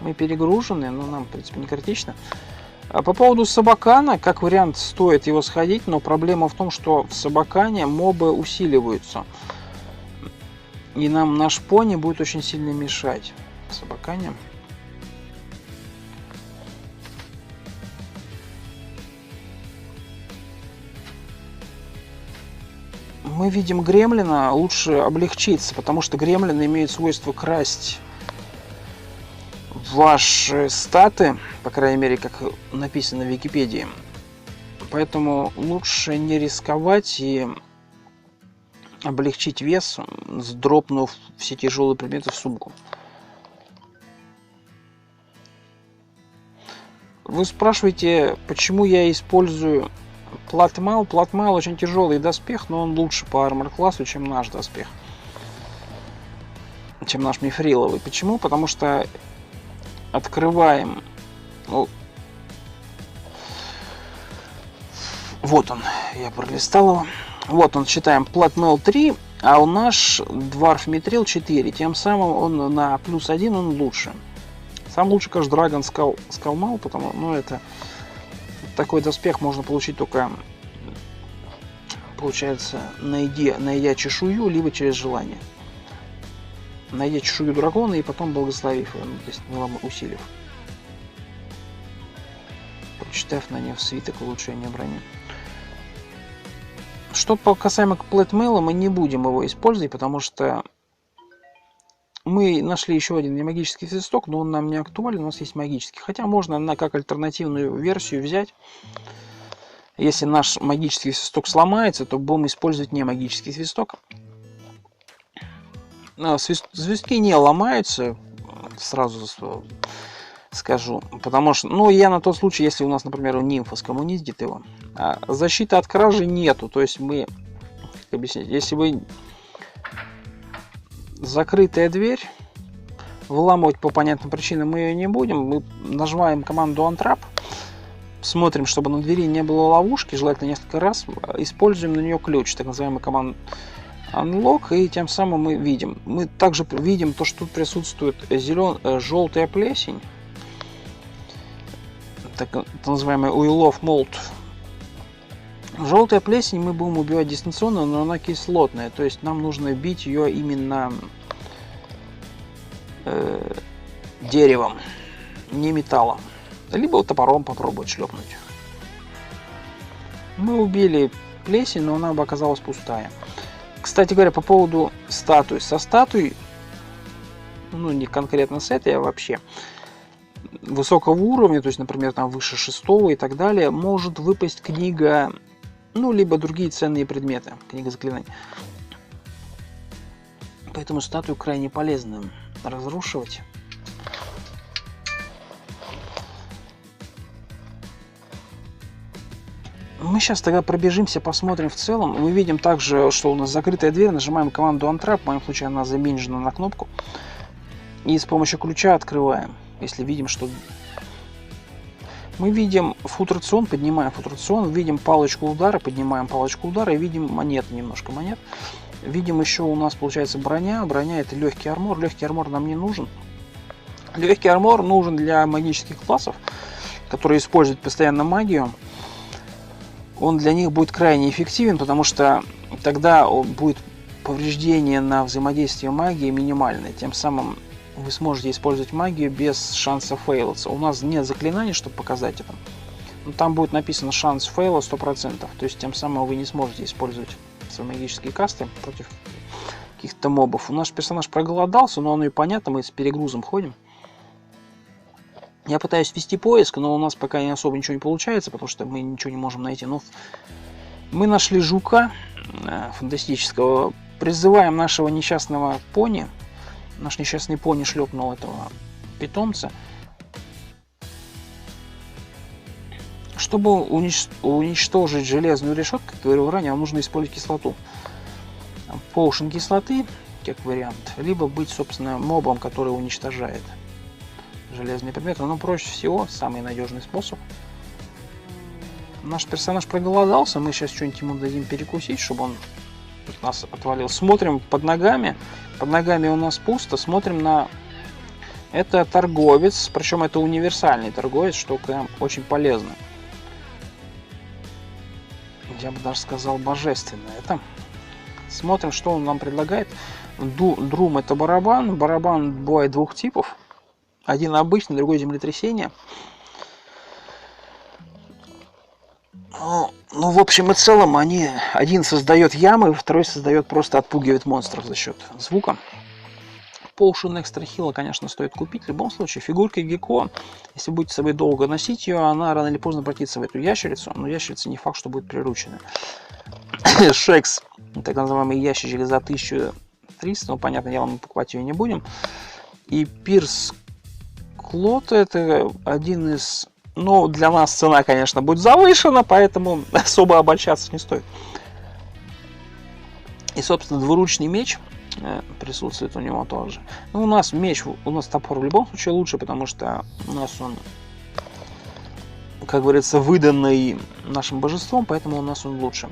Мы перегружены, но нам, в принципе, не критично. А по поводу Собакана, как вариант, стоит его сходить, но проблема в том, что в Собакане мобы усиливаются. И нам наш пони будет очень сильно мешать в Собакане. Мы видим гремлина, лучше облегчиться, потому что гремлины имеют свойство красть ваши статы, по крайней мере, как написано в Википедии. Поэтому лучше не рисковать и облегчить вес, сдропнув все тяжелые предметы в сумку. Вы спрашиваете, почему я использую платмал. Платмал очень тяжелый доспех, но он лучше по армор-классу, чем наш доспех. Чем наш мифриловый. Почему? Потому что открываем. Ну, вот он, я пролистал его. Вот он, читаем Платмел 3, а у наш Dwarf Mithril 4. Тем самым он на +1 он лучше. Сам лучше, конечно, Dragon Skull, потому, ну, это такой доспех можно получить только, получается, найдя чешую, либо через желание. Найдя чешую дракона и потом благословив его, то есть усилив. Прочитав на нем свиток улучшения брони. Что касаемо Платмела, мы не будем его использовать, потому что мы нашли еще один немагический свисток, но он нам не актуален, у нас есть магический. Хотя можно как альтернативную версию взять. Если наш магический свисток сломается, то будем использовать не магический свисток. Свистки не ломаются, сразу скажу. Потому что, ну, я на тот случай, если у нас, например, нимфа скоммуниздит его. А защиты от кражи нету. То есть мы, как объяснить, если вы закрытая дверь, выламывать по понятным причинам мы ее не будем. Мы нажимаем команду Untrap, смотрим, чтобы на двери не было ловушки, желательно несколько раз, используем на нее ключ, так называемый команд Unlock, и тем самым мы видим. Мы также видим то, что тут присутствует желтая плесень, так называемый Oil of Mold. Желтая плесень мы будем убивать дистанционно, но она кислотная, то есть нам нужно бить ее именно деревом, не металлом. Либо топором попробовать шлепнуть. Мы убили плесень, но она бы оказалась пустая. Кстати говоря, по поводу статуи. Со статуей, ну не конкретно с этой, а вообще высокого уровня, то есть, например, там выше 6 и так далее, может выпасть книга, ну, либо другие ценные предметы, книга заклинаний. Поэтому статую крайне полезно разрушивать. Мы сейчас тогда пробежимся, посмотрим в целом. Мы видим также, что у нас закрытая дверь. Нажимаем команду Untrap. В моем случае она заменена на кнопку. И с помощью ключа открываем. если видим, что... Мы видим футрацион, поднимаем футрацион, видим палочку удара, поднимаем палочку удара и видим монеты, немножко монет. Видим еще у нас получается броня. Броня это легкий армор. Легкий армор нам не нужен. Легкий армор нужен для магических классов, которые используют постоянно магию. Он для них будет крайне эффективен, потому что тогда будет повреждение на взаимодействие магии минимальное. Тем самым вы сможете использовать магию без шанса фейлиться. У нас нет заклинаний, чтобы показать это. Но там будет написано шанс фейла 100%. То есть тем самым вы не сможете использовать свои магические касты против каких-то мобов. У наш персонаж проголодался, но оно и понятно, мы с перегрузом ходим. Я пытаюсь вести поиск, но у нас пока не особо ничего не получается, потому что мы ничего не можем найти. Но мы нашли жука фантастического. Призываем нашего несчастного пони. Наш несчастный пони шлепнул этого питомца. Чтобы уничтожить железную решетку, как говорил ранее, вам нужно использовать кислоту. Поушен кислоты, как вариант, либо быть, собственно, мобом, который уничтожает железные предметы. Но проще всего, самый надежный способ. Наш персонаж проголодался, мы сейчас что-нибудь ему дадим перекусить, чтобы он нас отвалил. Смотрим под ногами. Под ногами у нас пусто. Смотрим на... Это торговец, причем это универсальный торговец, что очень полезно. Я бы даже сказал божественно это. Смотрим, что он нам предлагает. Друм это барабан. Барабан бывает двух типов. Один обычный, другой землетрясение. Ну, в общем и целом, один создает ямы, второй просто отпугивает монстров за счет звука. Potion Extra Heal, конечно, стоит купить в любом случае. Фигурка Гекко, если будете с собой долго носить ее, она рано или поздно обратится в эту ящерицу, но ящерица не факт, что будет приручена. Шекс, так называемый ящичек за 1300, ну, понятно, я вам покупать ее не будем. И Пирс Клот, это один из... Ну, для нас цена, конечно, будет завышена, поэтому особо обольщаться не стоит. И, собственно, двуручный меч присутствует у него тоже. Ну, у нас меч, у нас топор в любом случае лучше, потому что у нас он, как говорится, выданный нашим божеством, поэтому у нас он лучше.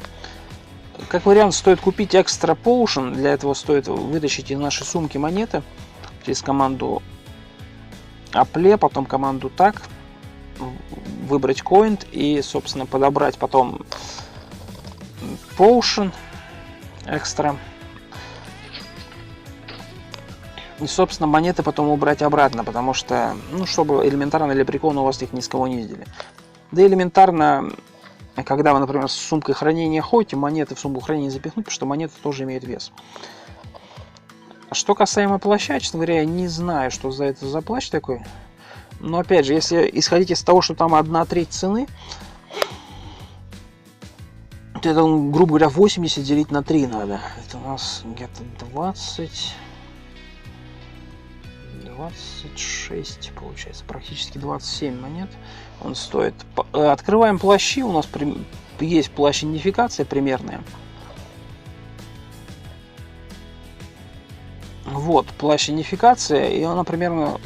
Как вариант, стоит купить Extra Potion. Для этого стоит вытащить из нашей сумки монеты через команду Apple, потом команду TAG, выбрать Coin и, собственно, подобрать потом Potion Extra. И, собственно, монеты потом убрать обратно, потому что, ну, чтобы элементарно для прикола у вас их ни с кого не видели. Да элементарно, когда вы, например, с сумкой хранения ходите, монеты в сумку хранения запихнуть, потому что монеты тоже имеют вес. Что касаемо плаща, честно говоря, я не знаю, что за это за плащ такой. Но, опять же, если исходить из того, что там 1/3 цены, то это, грубо говоря, 80 делить на 3 надо. Это у нас где-то 26, получается, практически 27 монет он стоит. Открываем плащи, у нас есть плащ-идентификация примерная. Вот, плащ-идентификация, и она примерно...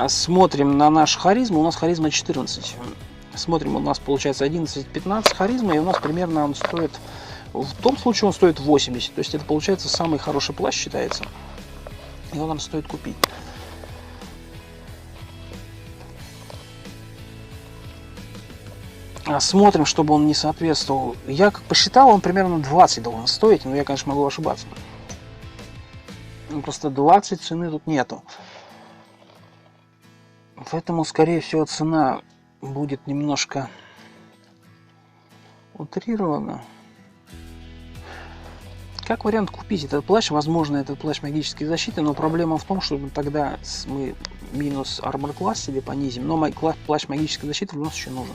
Смотрим на нашу харизму, у нас харизма 14. Смотрим, у нас получается 11-15 харизма, и у нас примерно он стоит... В том случае он стоит 80, то есть это получается самый хороший плащ считается. Его нам стоит купить. Смотрим, чтобы он не соответствовал. Я как посчитал, он примерно 20 должен стоить, но я, конечно, могу ошибаться. Просто 20 цены тут нету. Поэтому, скорее всего, цена будет немножко утрирована. Как вариант купить этот плащ, возможно, этот плащ магической защиты, но проблема в том, что тогда мы минус армор класс себе понизим, но плащ магической защиты в любом случае нужен.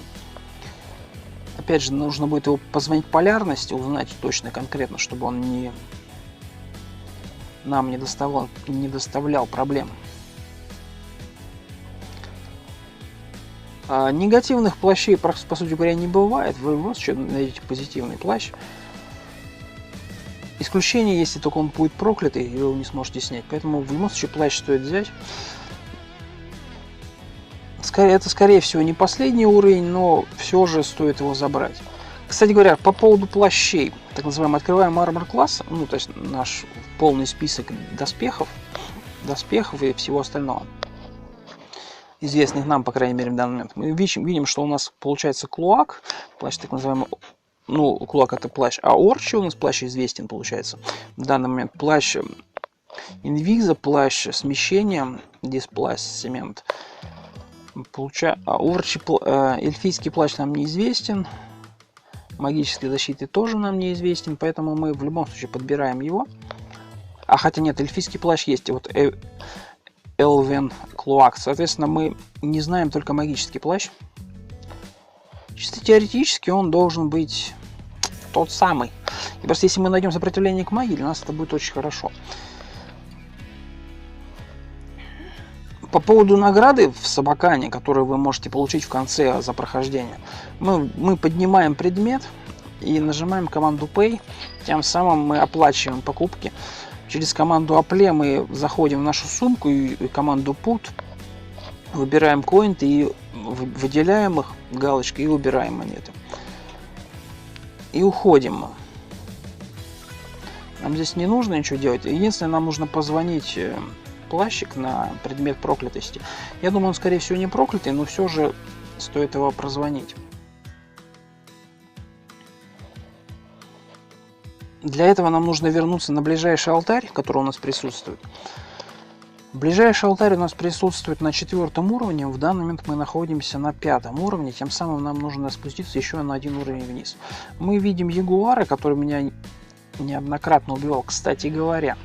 Опять же, нужно будет его позвонить полярности, узнать точно, конкретно, чтобы он нам не доставлял проблем. Негативных плащей, по сути говоря, не бывает. Вы вот еще найдете позитивный плащ. Исключение, если только он будет проклятый, и вы его не сможете снять. Поэтому в любом случае плащ стоит взять. Это, скорее всего, не последний уровень, но все же стоит его забрать. Кстати говоря, по поводу плащей. Так называемый открываем Armor класс, ну, то есть наш полный список доспехов и всего остального, известных нам, по крайней мере, в данный момент. Мы видим, что у нас получается Клоак, плащ так называемый, ну, Клоак это плащ, а Орчи у нас плащ известен, получается. В данный момент плащ Инвиза, плащ смещения, Displacement. Орчи, эльфийский плащ нам неизвестен. Магической защиты тоже нам неизвестен, поэтому мы в любом случае подбираем его. А хотя нет, эльфийский плащ есть, вот Элвен Клоак. Соответственно, мы не знаем только магический плащ. Чисто теоретически он должен быть тот самый. И просто если мы найдем сопротивление к магии, для нас это будет очень хорошо. По поводу награды в Собакане, которую вы можете получить в конце за прохождение, мы поднимаем предмет и нажимаем команду Pay. Тем самым мы оплачиваем покупки. Через команду Apple мы заходим в нашу сумку и команду Put, выбираем коинты и выделяем их галочкой и убираем монеты. И уходим. Нам здесь не нужно ничего делать. Единственное, нам нужно позвонить плащик на предмет проклятости. Я думаю, он скорее всего не проклятый, но все же стоит его прозвонить. Для этого нам нужно вернуться на ближайший алтарь, который у нас присутствует. Ближайший алтарь у нас присутствует на 4-м уровне. В данный момент мы находимся на 5-м уровне. Тем самым нам нужно спуститься еще на 1 уровень вниз. Мы видим ягуара, который меня неоднократно убивал. Кстати говоря,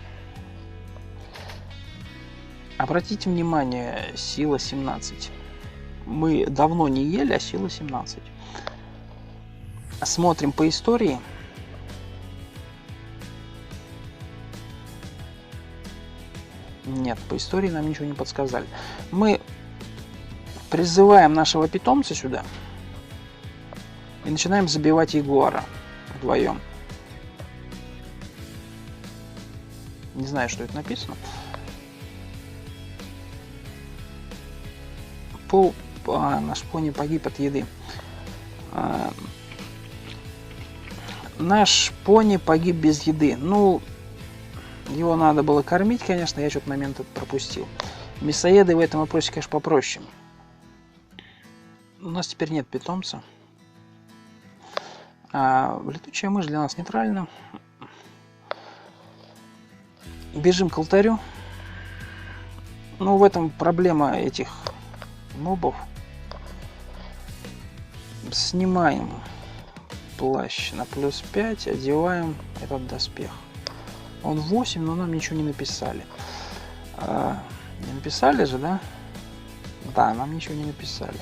обратите внимание, сила 17. Мы давно не ели, а сила 17. Смотрим по истории. Нет, по истории нам ничего не подсказали. Мы призываем нашего питомца сюда и начинаем забивать ягуара вдвоем. Не знаю, что это написано. Наш пони погиб от еды. Наш пони погиб без еды. Ну, его надо было кормить, конечно, я что-то момент этот пропустил. Мясоеды в этом вопросе, конечно, попроще. У нас теперь нет питомца. Летучая мышь для нас нейтральна. Бежим к алтарю. Ну, в этом проблема этих мобов. Снимаем плащ на плюс 5, одеваем этот доспех. Он 8, но нам ничего не написали. Не написали же, да? Да, нам ничего не написали.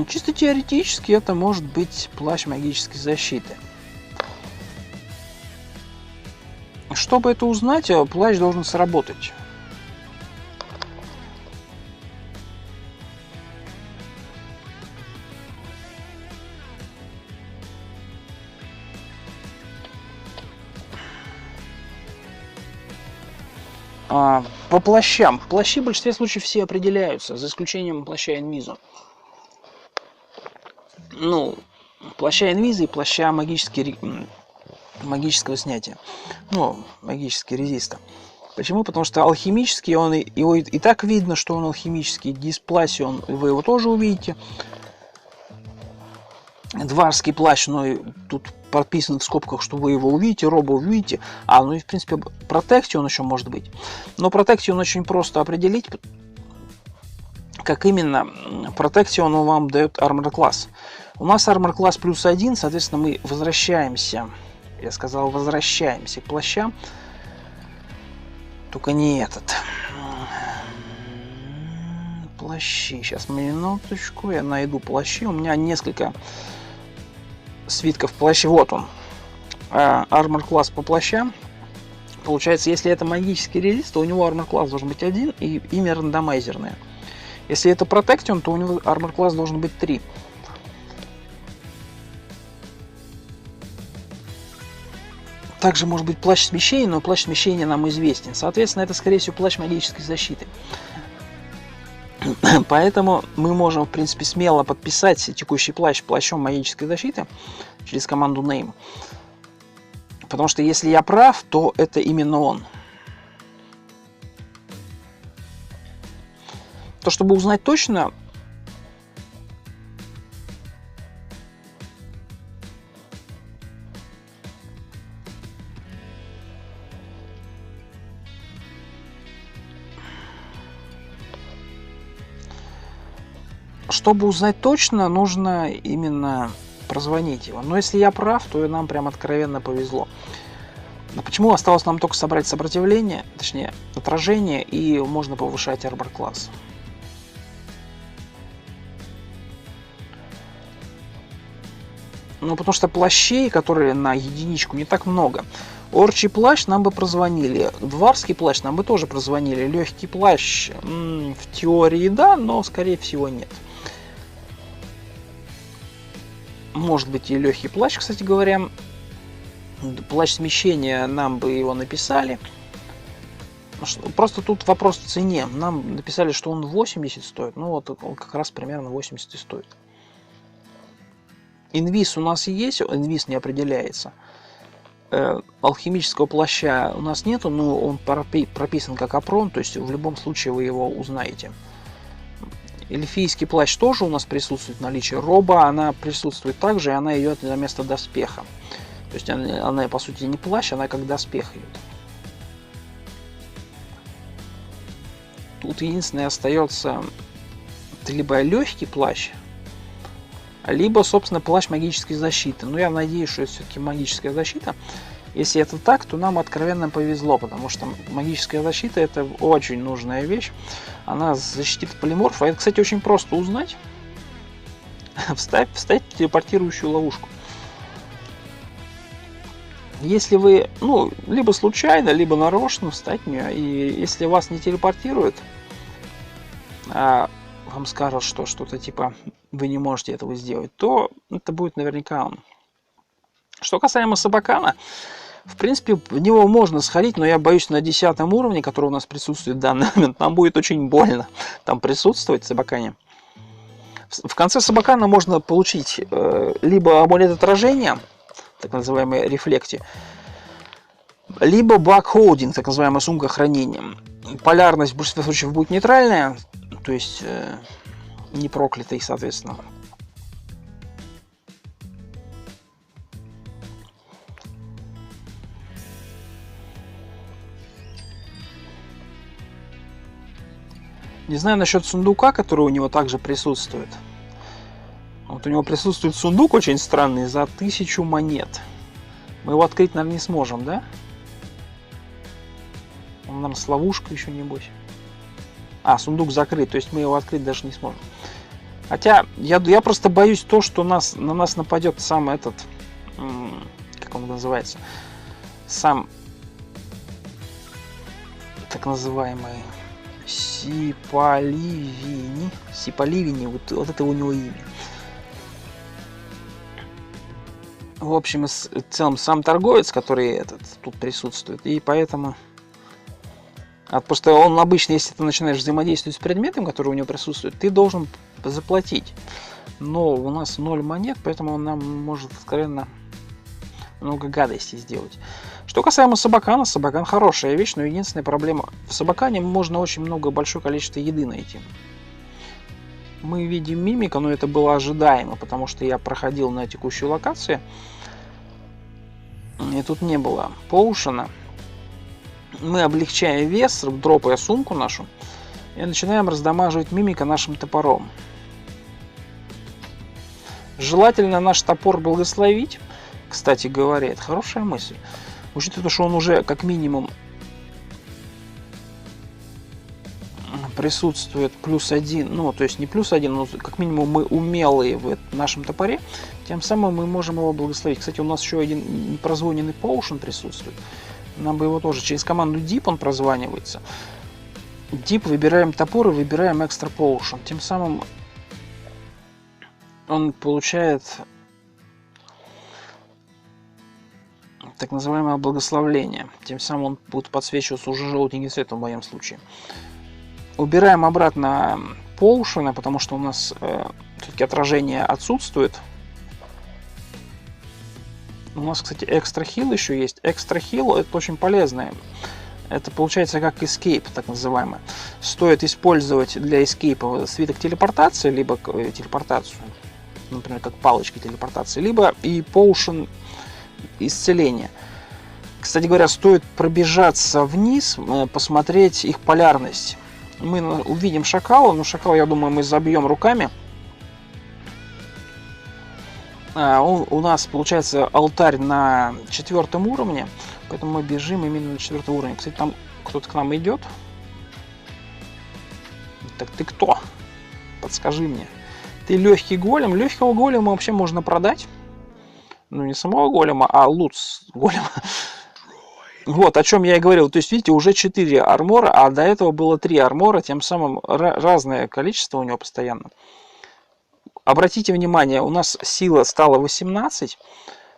Чисто теоретически это может быть плащ магической защиты. Чтобы это узнать, плащ должен сработать. По плащам. Плащи в большинстве случаев все определяются, за исключением плаща Инвизу. Ну, плаща Инвиза и плаща магического снятия. Ну, магический резиста. Почему? Потому что алхимический, его и так видно, что он алхимический. Диспласий, вы его тоже увидите. Дварский плащ, но тут подписано в скобках, что вы его увидите, Роба увидите. Ну и в принципе протекцион еще может быть. Но протекцион очень просто определить. Как именно протекцион он вам дает Armor класс. У нас Armor класс плюс 1, соответственно мы возвращаемся. Я сказал, возвращаемся к плащам. Только не этот. Плащи. Сейчас минуточку, я найду плащи. У меня несколько свитков плаща. Вот он. Armor класс по плащам. Получается, если это магический резист, то у него Armor класс должен быть 1 и имя рандомайзерное. Если это Protection, то у него Armor класс должен быть 3. Также может быть плащ смещения, но плащ смещения нам известен. Соответственно, это, скорее всего, плащ магической защиты. Поэтому мы можем, в принципе, смело подписать текущий плащ плащом магической защиты через команду name. Потому что если я прав, то это именно он. То, чтобы узнать точно, нужно именно прозвонить его. Но если я прав, то нам прям откровенно повезло. Но почему осталось нам только собрать сопротивление, точнее отражение, и можно повышать арбор класс. Ну, потому что плащей, которые на единичку, не так много. Орчий плащ нам бы прозвонили. Дварский плащ нам бы тоже прозвонили. Легкий плащ в теории да, но скорее всего нет. Может быть и легкий плащ, кстати говоря. Плащ смещения нам бы его написали. Просто тут вопрос в цене. Нам написали, что он 80 стоит. Ну вот он как раз примерно 80 и стоит. Инвиз у нас есть, инвиз не определяется. Алхимического плаща у нас нету, но он прописан как апрон, то есть в любом случае вы его узнаете. Эльфийский плащ тоже у нас присутствует в наличии. Роба, она присутствует также, и она идет на место доспеха. То есть она по сути не плащ, она как доспех идет. Тут единственное остается либо легкий плащ, либо, собственно, плащ магической защиты. Но я надеюсь, что это все-таки магическая защита. Если это так, то нам откровенно повезло, потому что магическая защита это очень нужная вещь. Она защитит полиморфа. Это, кстати, очень просто узнать. Вставь телепортирующую ловушку. Если вы, либо случайно, либо нарочно встать в нее, и если вас не телепортирует, а вам скажут, что что-то типа вы не можете этого сделать, то это будет наверняка он. Что касаемо Собакана, в принципе, в него можно сходить, но я боюсь, на 10 уровне, который у нас присутствует в данный момент, нам будет очень больно там присутствовать в Собакане. В конце Собакана можно получить либо амулет отражения, так называемый рефлекти, либо бак-холдинг, так называемая сумка хранения. Полярность в большинстве случаев будет нейтральная, то есть не проклятый, соответственно. Не знаю насчет сундука, который у него также присутствует. Вот у него присутствует сундук очень странный за 1000 монет. Мы его открыть, наверное, не сможем, да? Он нам с ловушкой еще небось. А, сундук закрыт, то есть мы его открыть даже не сможем. Хотя я просто боюсь то, что на нас нападет сам этот, как он называется, сам так называемый Сиполивини, вот это у него имя. В общем, в целом сам торговец, который тут присутствует, и поэтому... Просто он обычно, если ты начинаешь взаимодействовать с предметом, который у него присутствует, ты должен заплатить. Но у нас 0 монет, поэтому он нам может откровенно много гадостей сделать. Что касаемо Собакана, Собакан хорошая вещь, но единственная проблема. В Собакане можно очень большое количество еды найти. Мы видим мимика, но это было ожидаемо, потому что я проходил на текущую локацию. И тут не было поушена. Мы облегчаем вес, дропая сумку нашу, и начинаем раздамаживать мимика нашим топором. Желательно наш топор благословить, кстати говоря, это хорошая мысль. Учитывая, что он уже как минимум присутствует +1, то есть не +1, но как минимум мы умелые в нашем топоре, тем самым мы можем его благословить. Кстати, у нас еще один прозвоненный поушен присутствует. Нам бы его тоже через команду Deep он прозванивается. Deep, выбираем топор и выбираем Extra Potion. Тем самым он получает так называемое благословление. Тем самым он будет подсвечиваться уже желтеньким цветом в моем случае. Убираем обратно Potion, потому что у нас все-таки отражение отсутствует. У нас, кстати, Extra Heal еще есть. Extra Heal это очень полезное. Это получается как Escape, так называемый. Стоит использовать для Escape свиток телепортации, либо телепортацию, например, как палочки телепортации, либо и Potion исцеления. Кстати говоря, стоит пробежаться вниз, посмотреть их полярность. Мы увидим шакала, но шакала, я думаю, мы забьем руками. У нас получается алтарь на 4 уровне, поэтому мы бежим именно на 4 уровень. Кстати, там кто-то к нам идет. Так ты кто? Подскажи мне. Ты легкий голем. Легкого голема вообще можно продать. Ну, не самого голема, а лут с голема. Вот, о чем я и говорил. То есть, видите, уже 4 армора, а до этого было 3 армора, тем самым разное количество у него постоянно. Обратите внимание, у нас сила стала 18.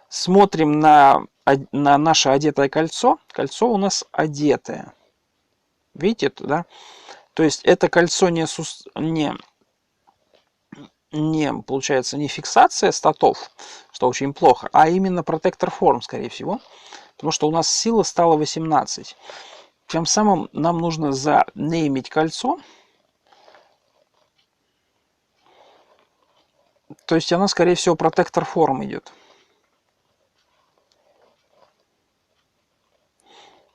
Смотрим на наше одетое кольцо. Кольцо у нас одетое. Видите это, да? То есть это кольцо получается, не фиксация статов, что очень плохо, а именно протектор форм, скорее всего. Потому что у нас сила стала 18. Тем самым нам нужно занеймить кольцо. То есть она, скорее всего, протектор форм идет.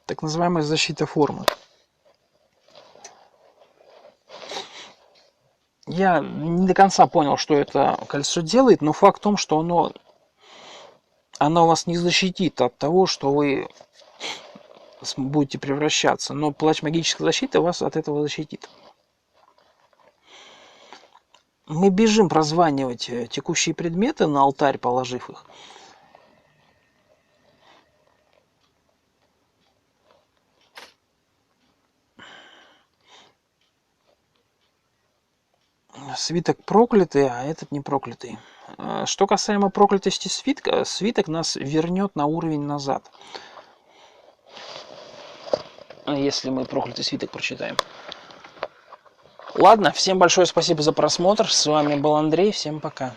Так называемая защита формы. Я не до конца понял, что это кольцо делает, но факт в том, что оно вас не защитит от того, что вы будете превращаться. Но плащ магической защиты вас от этого защитит. Мы бежим прозванивать текущие предметы на алтарь, положив их. Свиток проклятый, а этот не проклятый. Что касаемо проклятости свитка, свиток нас вернет на уровень назад. Если мы проклятый свиток прочитаем. Ладно, всем большое спасибо за просмотр. С вами был Андрей. Всем пока.